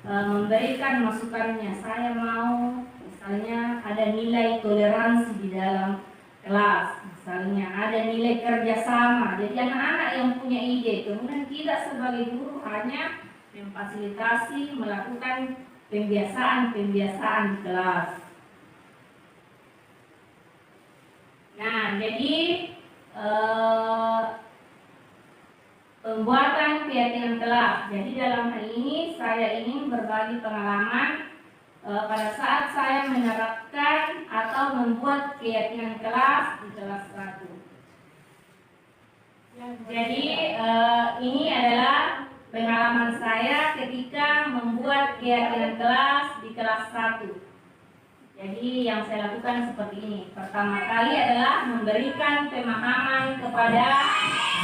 memberikan masukannya. Saya mau misalnya ada nilai toleransi di dalam kelas, misalnya ada nilai kerjasama. Jadi anak-anak yang punya ide, kemudian kita sebagai guru hanya memfasilitasi, melakukan pembiasaan-pembiasaan di kelas. Nah, jadi pembuatan keyakinan kelas. Jadi dalam hal ini saya ingin berbagi pengalaman pada saat saya menerapkan atau membuat keyakinan kelas di kelas 1. Jadi ini adalah pengalaman saya ketika membuat keyakinan kelas di kelas 1. Jadi yang saya lakukan seperti ini. Pertama kali adalah memberikan pemahaman kepada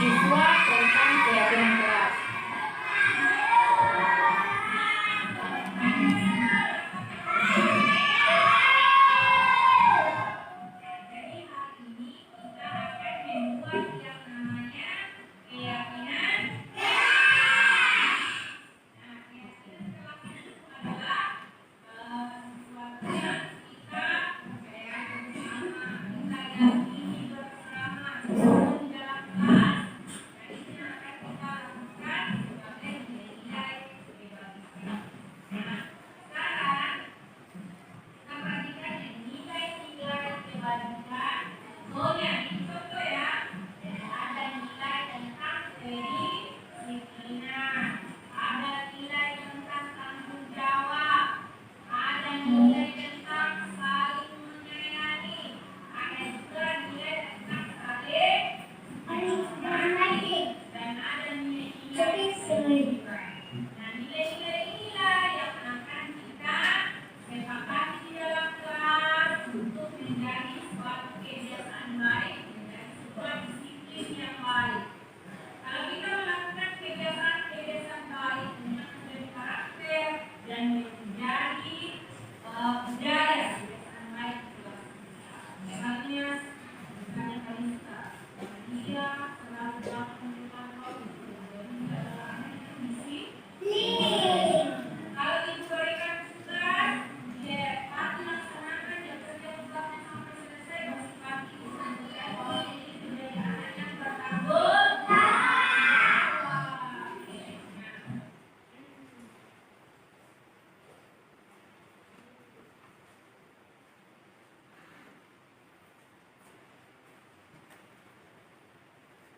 siswa tentang keyakinan kelas. Jadi hari ini kita akan membuat yang namanya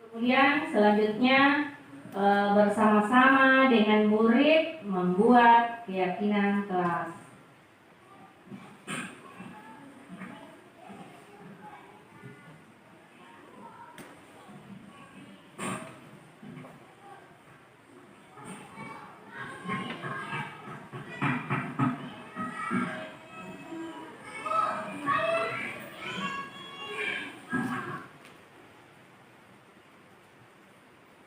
Kemudian selanjutnya bersama-sama dengan murid membuat keyakinan kelas.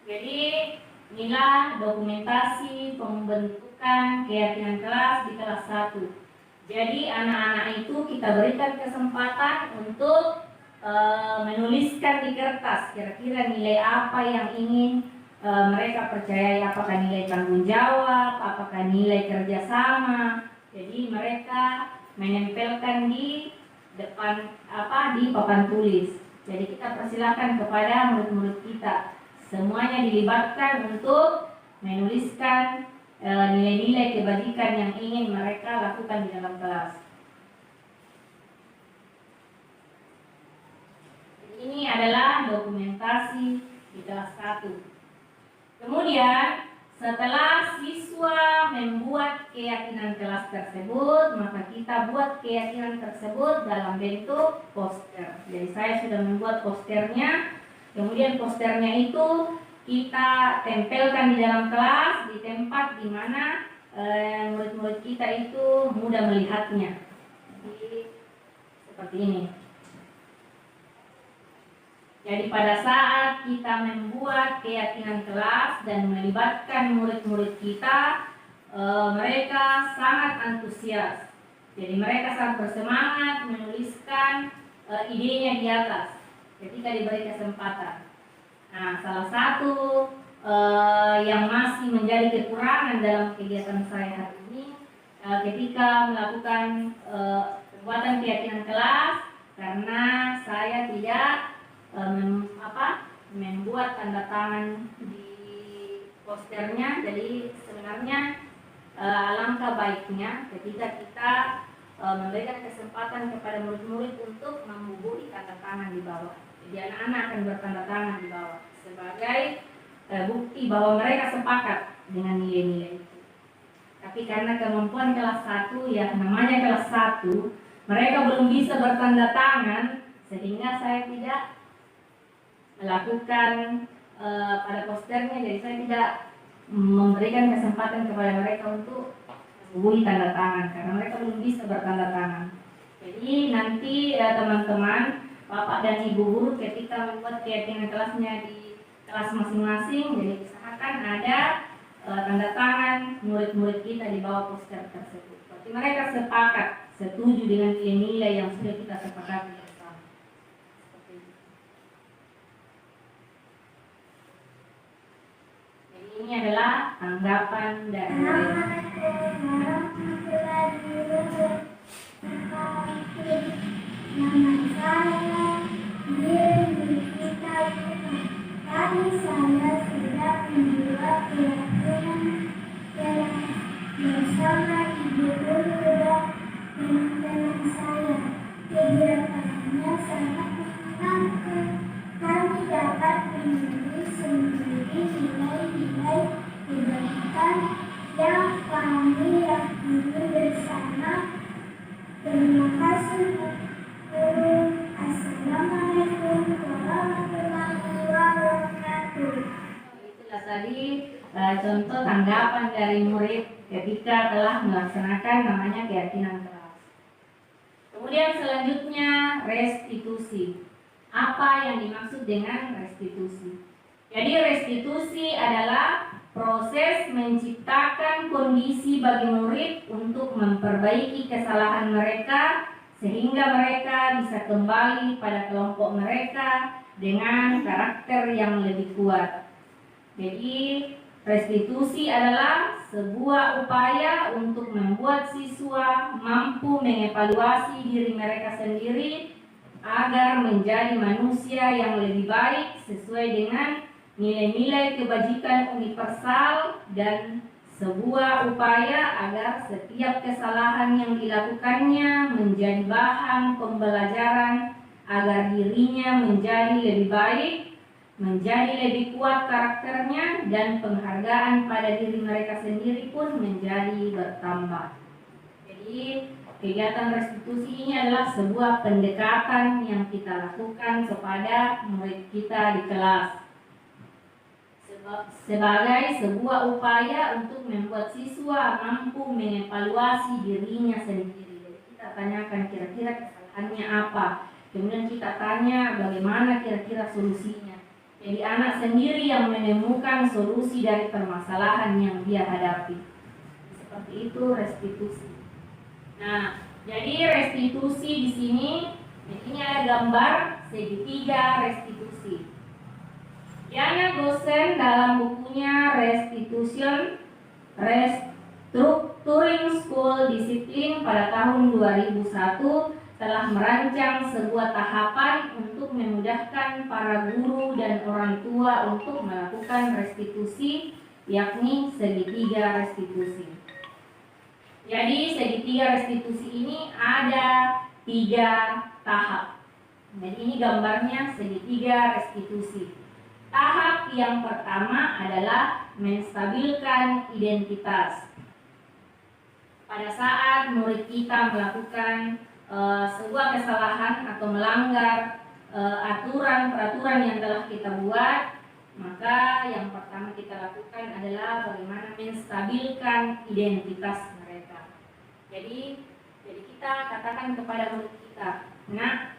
Jadi inilah dokumentasi pembentukan keyakinan kelas di kelas 1. Jadi anak-anak itu kita berikan kesempatan untuk menuliskan di kertas kira-kira nilai apa yang ingin mereka percayai, apakah nilai tanggung jawab, apakah nilai kerjasama. Jadi mereka menempelkan di depan di papan tulis. Jadi kita persilakan kepada murid-murid kita semuanya dilibatkan untuk menuliskan nilai-nilai kebajikan yang ingin mereka lakukan di dalam kelas. Ini adalah dokumentasi di kelas 1. Kemudian setelah siswa membuat keyakinan kelas tersebut, maka kita buat keyakinan tersebut dalam bentuk poster. Jadi saya sudah membuat posternya. Kemudian posternya itu kita tempelkan di dalam kelas di tempat di mana murid-murid kita itu mudah melihatnya. Jadi seperti ini. Jadi pada saat kita membuat keyakinan kelas dan melibatkan murid-murid kita, mereka sangat antusias. Jadi mereka sangat bersemangat menuliskan idenya di atas ketika diberi kesempatan. Nah, salah satu yang masih menjadi kekurangan dalam kegiatan saya hari ini, ketika melakukan pembuatan keyakinan kelas, karena saya tidak membuat tanda tangan di posternya. Jadi sebenarnya alangkah baiknya ketika kita memberikan kesempatan kepada murid-murid untuk membubuhi tanda tangan di bawah. Jadi anak-anak akan bertanda tangan di bawah sebagai bukti bahwa mereka sepakat dengan nilai-nilai itu. Tapi karena kemampuan kelas 1, ya namanya kelas 1, mereka belum bisa bertanda tangan, sehingga saya tidak melakukan pada posternya. Jadi saya tidak memberikan kesempatan kepada mereka untuk membubuhi tanda tangan karena mereka belum bisa bertanda tangan. Jadi nanti teman-teman, Bapak dan Ibu guru ketika membuat keyakinan kelasnya di kelas masing-masing, jadi usahakan ada tanda tangan murid-murid kita di bawah poster tersebut. Berarti mereka sepakat, setuju dengan nilai-nilai yang sudah kita sepakati bersama. Seperti itu. Jadi ini adalah tanggapan dari murid. Nama saya Diren Kita. Tadi saya sudah membuat keyakinan kelas bersama ibu guru dan teman-teman saya. Kegiatannya sangat menyenangkan. Kami dapat menulis sendiri nilai-nilai kebaikan yang kami yakini bersama. Terima kasih. Assalamualaikum warahmatullahi wabarakatuh. Itulah tadi contoh tanggapan dari murid ketika telah melaksanakan namanya keyakinan kelas. Kemudian selanjutnya restitusi. Apa yang dimaksud dengan restitusi? Jadi restitusi adalah proses menciptakan kondisi bagi murid untuk memperbaiki kesalahan mereka sehingga mereka bisa kembali pada kelompok mereka dengan karakter yang lebih kuat. Jadi restitusi adalah sebuah upaya untuk membuat siswa mampu mengevaluasi diri mereka sendiri agar menjadi manusia yang lebih baik sesuai dengan nilai-nilai kebajikan universal dan sebuah upaya agar setiap kesalahan yang dilakukannya menjadi bahan pembelajaran agar dirinya menjadi lebih baik, menjadi lebih kuat karakternya dan penghargaan pada diri mereka sendiri pun menjadi bertambah. Jadi kegiatan restitusi ini adalah sebuah pendekatan yang kita lakukan kepada murid kita di kelas sebagai sebuah upaya untuk membuat siswa mampu mengevaluasi dirinya sendiri. Jadi kita tanyakan kira-kira kesalahannya apa, kemudian kita tanya bagaimana kira-kira solusinya. Jadi anak sendiri yang menemukan solusi dari permasalahan yang dia hadapi. Seperti itu restitusi. Nah, jadi restitusi di sini ini ada gambar segitiga restitusi. Diana Gosen dalam bukunya Restructuring School Discipline pada tahun 2001 telah merancang sebuah tahapan untuk memudahkan para guru dan orang tua untuk melakukan restitusi, yakni segitiga restitusi. Jadi segitiga restitusi ini ada 3 tahap. Jadi ini gambarnya segitiga restitusi. Tahap yang pertama adalah menstabilkan identitas. Pada saat murid kita melakukan sebuah kesalahan atau melanggar aturan-peraturan yang telah kita buat, maka yang pertama kita lakukan adalah bagaimana menstabilkan identitas mereka. Jadi kita katakan kepada murid kita, nah,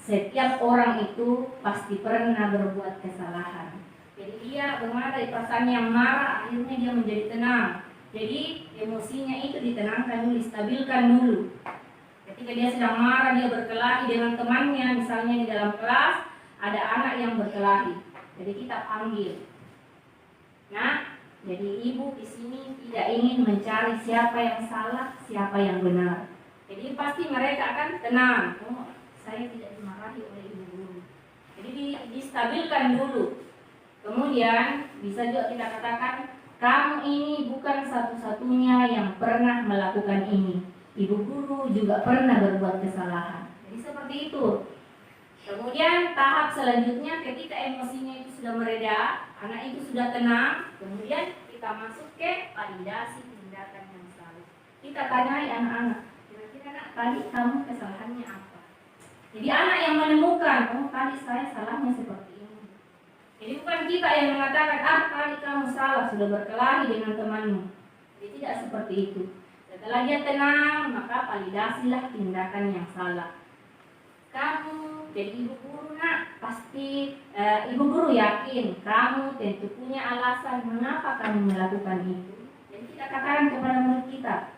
setiap orang itu pasti pernah berbuat kesalahan. Jadi dia bagaimana dari perasaan yang marah, akhirnya dia menjadi tenang. Jadi emosinya itu ditenangkan dulu, distabilkan dulu. Ketika dia sedang marah, dia berkelahi dengan temannya, misalnya di dalam kelas ada anak yang berkelahi. Jadi kita panggil. Nah, jadi ibu di sini tidak ingin mencari siapa yang salah, siapa yang benar. Jadi pasti mereka akan tenang. Oh, saya tidak dimarahi oleh ibu guru. Jadi distabilkan dulu. Kemudian bisa juga kita katakan, kamu ini bukan satu-satunya yang pernah melakukan ini. Ibu guru juga pernah berbuat kesalahan. Jadi seperti itu. Kemudian tahap selanjutnya ketika emosinya itu sudah mereda, anak itu sudah tenang, kemudian kita masuk ke validasi tindakan yang salah. Kita tanyai anak-anak, kira-kira nak, tadi kamu kesalahannya apa? Jadi anak yang menemukan, oh tadi saya salahnya seperti ini. Jadi bukan kita yang mengatakan, tadi kamu salah, sudah berkelahi dengan temanmu. Jadi tidak seperti itu. Setelah dia tenang, maka validasilah tindakan yang salah. Kamu jadi ibu guru, nak, pasti ibu guru yakin kamu tentu punya alasan mengapa kamu melakukan itu. Jadi kita katakan kepada murid kita,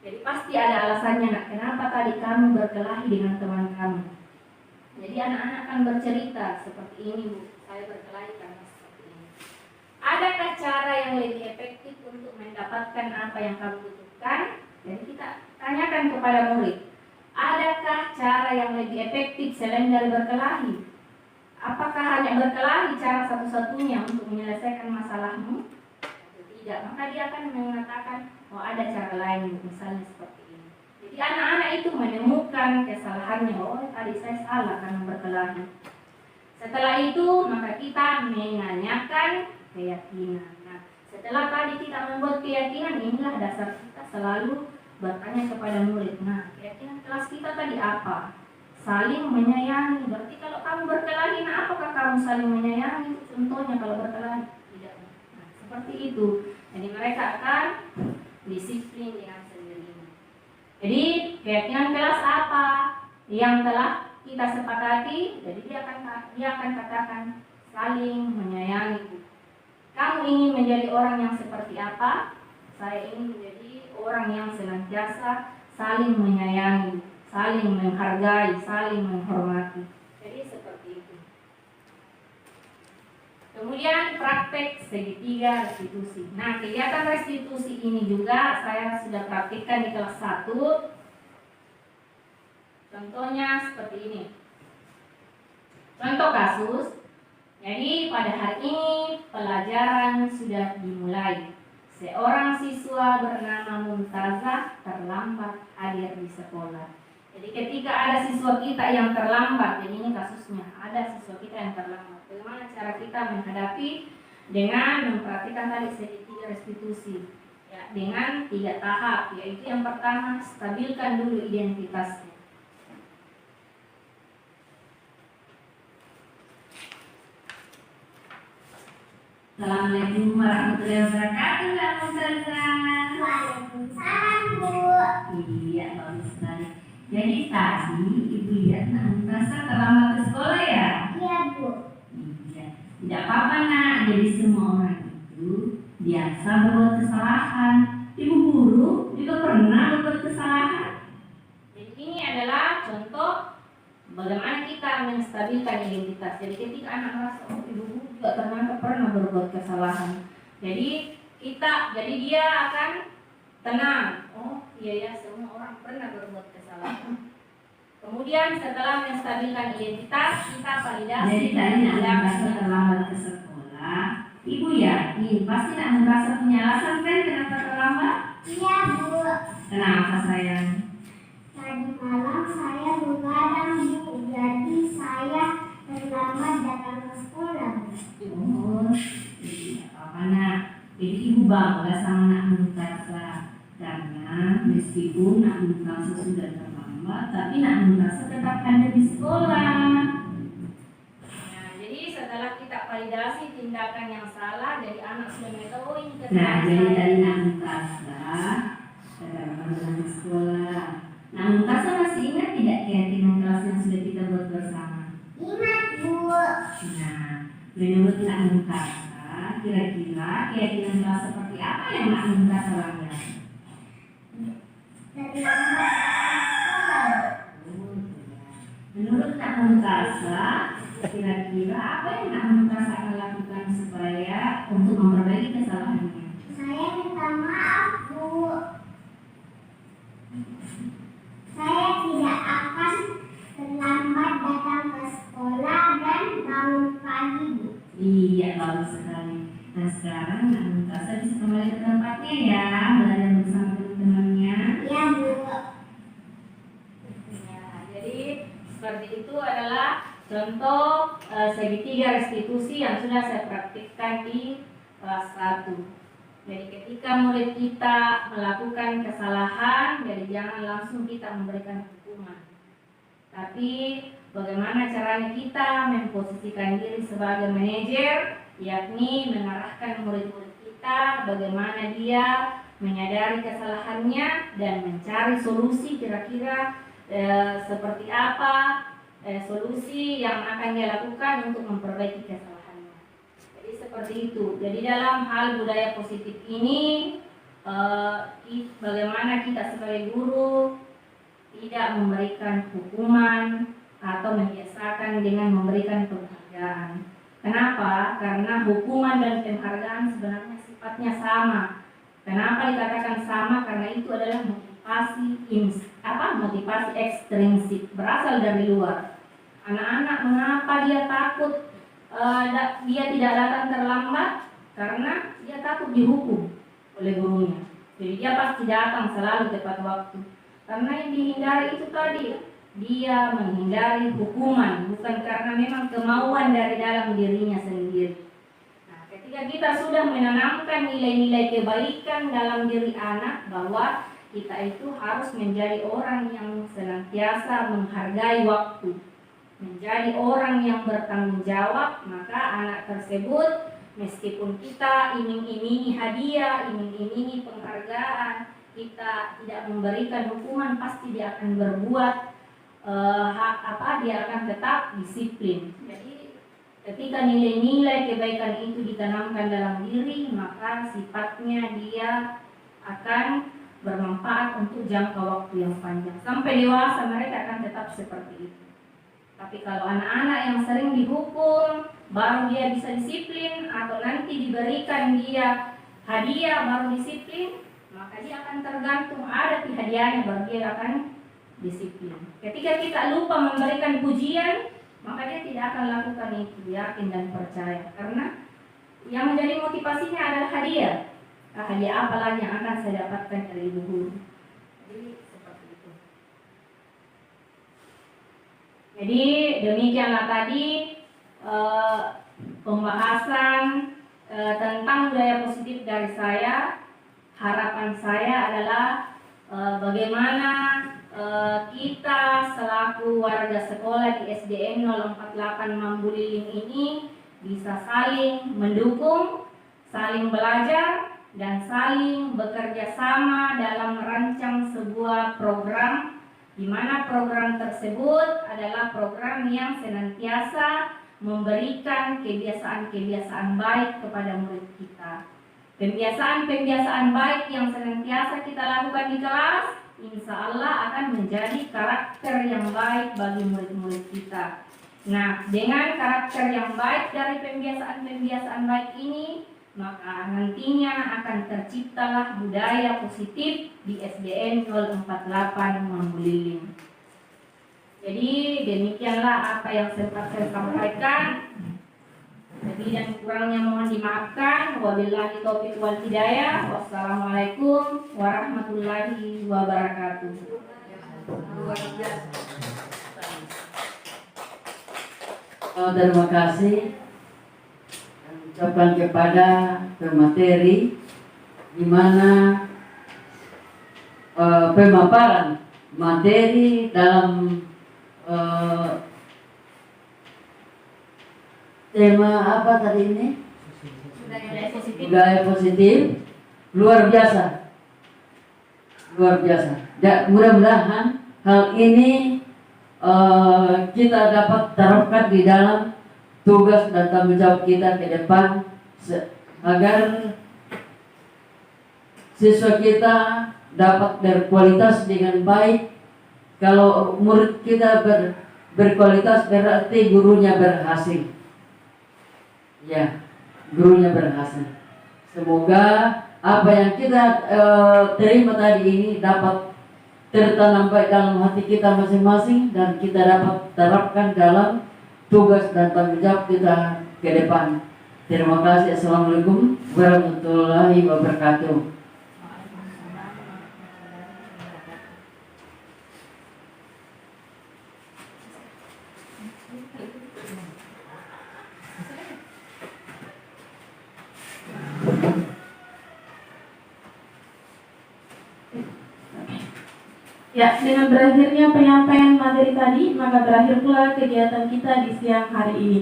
jadi pasti ada alasannya, nak, kenapa tadi kamu berkelahi dengan teman kamu. Jadi anak-anak akan bercerita seperti ini, Bu, saya berkelahi karena seperti ini. Adakah cara yang lebih efektif untuk mendapatkan apa yang kamu butuhkan? Jadi kita tanyakan kepada murid, adakah cara yang lebih efektif selain dari berkelahi? Apakah hanya berkelahi cara satu-satunya untuk menyelesaikan masalahmu? Atau tidak? Maka dia akan mengatakan, oh ada cara lain, misalnya seperti ini. Jadi anak-anak itu menemukan kesalahannya, oh tadi saya salah karena berkelahi. Setelah itu maka kita menanyakan keyakinan. Nah, setelah tadi kita membuat keyakinan, inilah dasar kita selalu bertanya kepada murid. Nah, keyakinan kelas kita tadi apa? Saling menyayangi. Berarti kalau kamu berkelahi, nah apakah kamu saling menyayangi? Contohnya kalau berkelahi, tidak. Nah, seperti itu. Jadi mereka akan disiplin dengan sendirinya. Jadi keyakinan kelas apa yang telah kita sepakati? Jadi dia akan katakan saling menyayangi. Kamu ingin menjadi orang yang seperti apa? Saya ingin menjadi orang yang senantiasa saling menyayangi, saling menghargai, saling menghormati. Jadi seperti itu. Kemudian praktek segitiga restitusi. Nah, kegiatan restitusi ini juga saya sudah praktikkan di kelas 1. Contohnya seperti ini. Contoh kasus. Jadi pada hari ini pelajaran sudah dimulai. Seorang siswa bernama Mumtazah terlambat hadir di sekolah. Jadi ketika ada siswa kita yang terlambat, jadi ini kasusnya, ada siswa kita yang terlambat. Bagaimana cara kita menghadapi dengan memperhatikan tadi segitiga restitusi, ya, dengan 3 tahap, yaitu yang pertama stabilkan dulu identitasnya. Assalamualaikum warahmatullahi wabarakatuh, Mbak Ustazah. Waalaikumsalam, Bu. Iya, bagus sekali. Jadi tadi Ibu lihat Nak merasa terlambat ke sekolah ya? Iya, Bu. Iya. Tidak apa-apa Nak, jadi semua orang itu biasa berbuat kesalahan. Ibu guru juga pernah berbuat kesalahan. Jadi ini adalah contoh bagaimana kita menstabilkan identitas. Jadi ketika anak merasa oh ibu guru juga ternyata pernah berbuat kesalahan, jadi dia akan tenang. Oh iya ya, semua orang pernah berbuat kesalahan. Kemudian setelah menstabilkan identitas, kita validasi. Jadi tadi Nak merasa terlambat ke sekolah, Ibu yakin pasti Nak merasa punya alasan kan kenapa terlambat? Iya, Bu. Kenapa sayang? Tadi malam saya begadang, Bu. Jadi saya terlambat datang ke sekolah, Bu. Oh, tidak apa-apa Nak. Jadi Ibu bangga sama Nak Mutasa karena meskipun Nak Mutasa sudah terlambat, tapi Nak Mutasa tetap ada di sekolah. Nah, jadi setelah kita validasi tindakan yang salah dari anak sudah mengetahui ini kesalahan. Nah, jadi dari Nak Mutasa terlambat datang ke sekolah. Nah, Mutasa masih ingat tidak keyakinan kelas yang sudah kita buat bersama? Ingat, Bu. Nah, menurut Nak Mutasa, kira-kira keyakinan kelas seperti apa yang Nak Mutasa langgar? Terlambat datang ke sekolah. Menurut Nak Mutasa, kira-kira apa yang Nak Mutasa akan lakukan supaya untuk memperbaiki kesalahannya? Saya minta maaf, Bu. Saya tidak akan terlambat datang ke sekolah dan bangun pagi, Bu. Iya, bagus sekali. Nah, sekarang Nak Mutasa bisa kembali ke tempatnya ya, belajar bersama teman-temannya. Iya, Bu. Ya, jadi seperti itu adalah contoh segitiga restitusi yang sudah saya praktikkan di kelas 1. Jadi ketika murid kita melakukan kesalahan, jadi jangan langsung kita memberikan hukuman. Tapi bagaimana caranya kita memposisikan diri sebagai manajer, yakni mengarahkan murid-murid kita bagaimana dia menyadari kesalahannya dan mencari solusi kira-kira seperti apa solusi yang akan dia lakukan untuk memperbaiki kesalahannya. Jadi seperti itu. Jadi dalam hal budaya positif ini bagaimana kita sebagai guru tidak memberikan hukuman atau membiasakan dengan memberikan penghargaan. Kenapa? Karena hukuman dan penghargaan sebenarnya sifatnya sama. Kenapa dikatakan sama? Karena itu adalah motivasi ekstrinsik, berasal dari luar. Anak-anak mengapa dia takut dia tidak datang terlambat? Karena dia takut dihukum oleh gurunya. Jadi dia pasti datang selalu tepat waktu. Karena yang dihindari itu tadi, dia menghindari hukuman, bukan karena memang kemauan dari dalam dirinya sendiri. Nah, ketika kita sudah menanamkan nilai-nilai kebaikan dalam diri anak, bahwa kita itu harus menjadi orang yang senantiasa menghargai waktu, menjadi orang yang bertanggung jawab, maka anak tersebut meskipun kita iming-imingi hadiah, iming-imingi penghargaan, kita tidak memberikan hukuman, pasti dia akan berbuat dia akan tetap disiplin. Jadi ketika nilai-nilai kebaikan itu ditanamkan dalam diri, maka sifatnya dia akan bermanfaat untuk jangka waktu yang panjang. Sampai dewasa mereka akan tetap seperti itu. Tapi kalau anak-anak yang sering dihukum, baru dia bisa disiplin, atau nanti diberikan dia hadiah baru disiplin, maka dia akan tergantung ada hadiahnya baru dia akan disiplin. Ketika kita lupa memberikan pujian, maka dia tidak akan lakukan itu, yakin dan percaya. Karena yang menjadi motivasinya adalah hadiah. Hadiah apa lagi yang akan saya dapatkan dari ibu guru? Jadi seperti itu. Jadi demikianlah tadi pembahasan tentang budaya positif dari saya. Harapan saya adalah bagaimana kita selaku warga sekolah di SDN 048 Mambuliling ini bisa saling mendukung, saling belajar, dan saling bekerja sama dalam merancang sebuah program, di mana program tersebut adalah program yang senantiasa memberikan kebiasaan-kebiasaan baik kepada murid kita. Pembiasaan-pembiasaan baik yang senantiasa kita lakukan di kelas, insya Allah akan menjadi karakter yang baik bagi murid-murid kita. Nah, dengan karakter yang baik dari pembiasaan-pembiasaan baik ini, maka nantinya akan terciptalah budaya positif di SDN 048 Mambuliling. Jadi demikianlah apa yang sempat saya sampaikan. Lebih dan kurangnya mohon dimaafkan. Wabillahi taufiq wal hidayah. Wassalamualaikum warahmatullahi wabarakatuh. Terima kasih ucapkan kepada pemateri, di mana pemaparan materi dalam tema apa tadi ini? Budaya positif. Luar biasa. Luar biasa. Mudah-mudahan hal ini kita dapat terapkan di dalam tugas dan tanggung jawab kita ke depan, agar siswa kita dapat berkualitas dengan baik. Kalau murid kita berkualitas, berarti gurunya berhasil. Ya, gurunya berhasil. Semoga apa yang kita terima tadi ini dapat tertanam baik dalam hati kita masing-masing, dan kita dapat terapkan dalam tugas dan tanggung jawab kita ke depan. Terima kasih. Assalamualaikum warahmatullahi wabarakatuh. Ya, dengan berakhirnya penyampaian materi tadi, maka berakhir pula kegiatan kita di siang hari ini.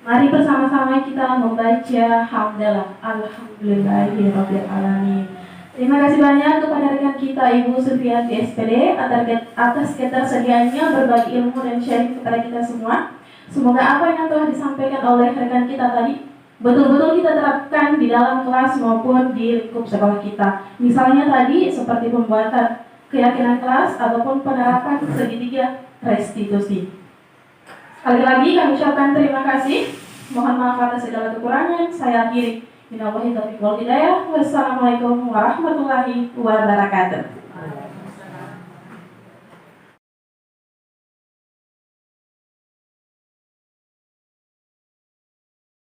Mari bersama-sama kita membaca hamdalah. Alhamdulillahirabbil alamin. Terima kasih banyak kepada rekan kita Ibu Sufiati SPD atas ketersediaannya berbagi ilmu dan sharing kepada kita semua. Semoga apa yang telah disampaikan oleh rekan kita tadi betul-betul kita terapkan di dalam kelas maupun di lingkup sekolah kita. Misalnya tadi seperti pembuatan keyakinan kelas ataupun penerapan segitiga restitusi. Sekali lagi kami ucapkan terima kasih. Mohon maaf atas segala kekurangan. Saya akhiri. Minallahi taufiq wal hidayah. Wassalamualaikum warahmatullahi wabarakatuh.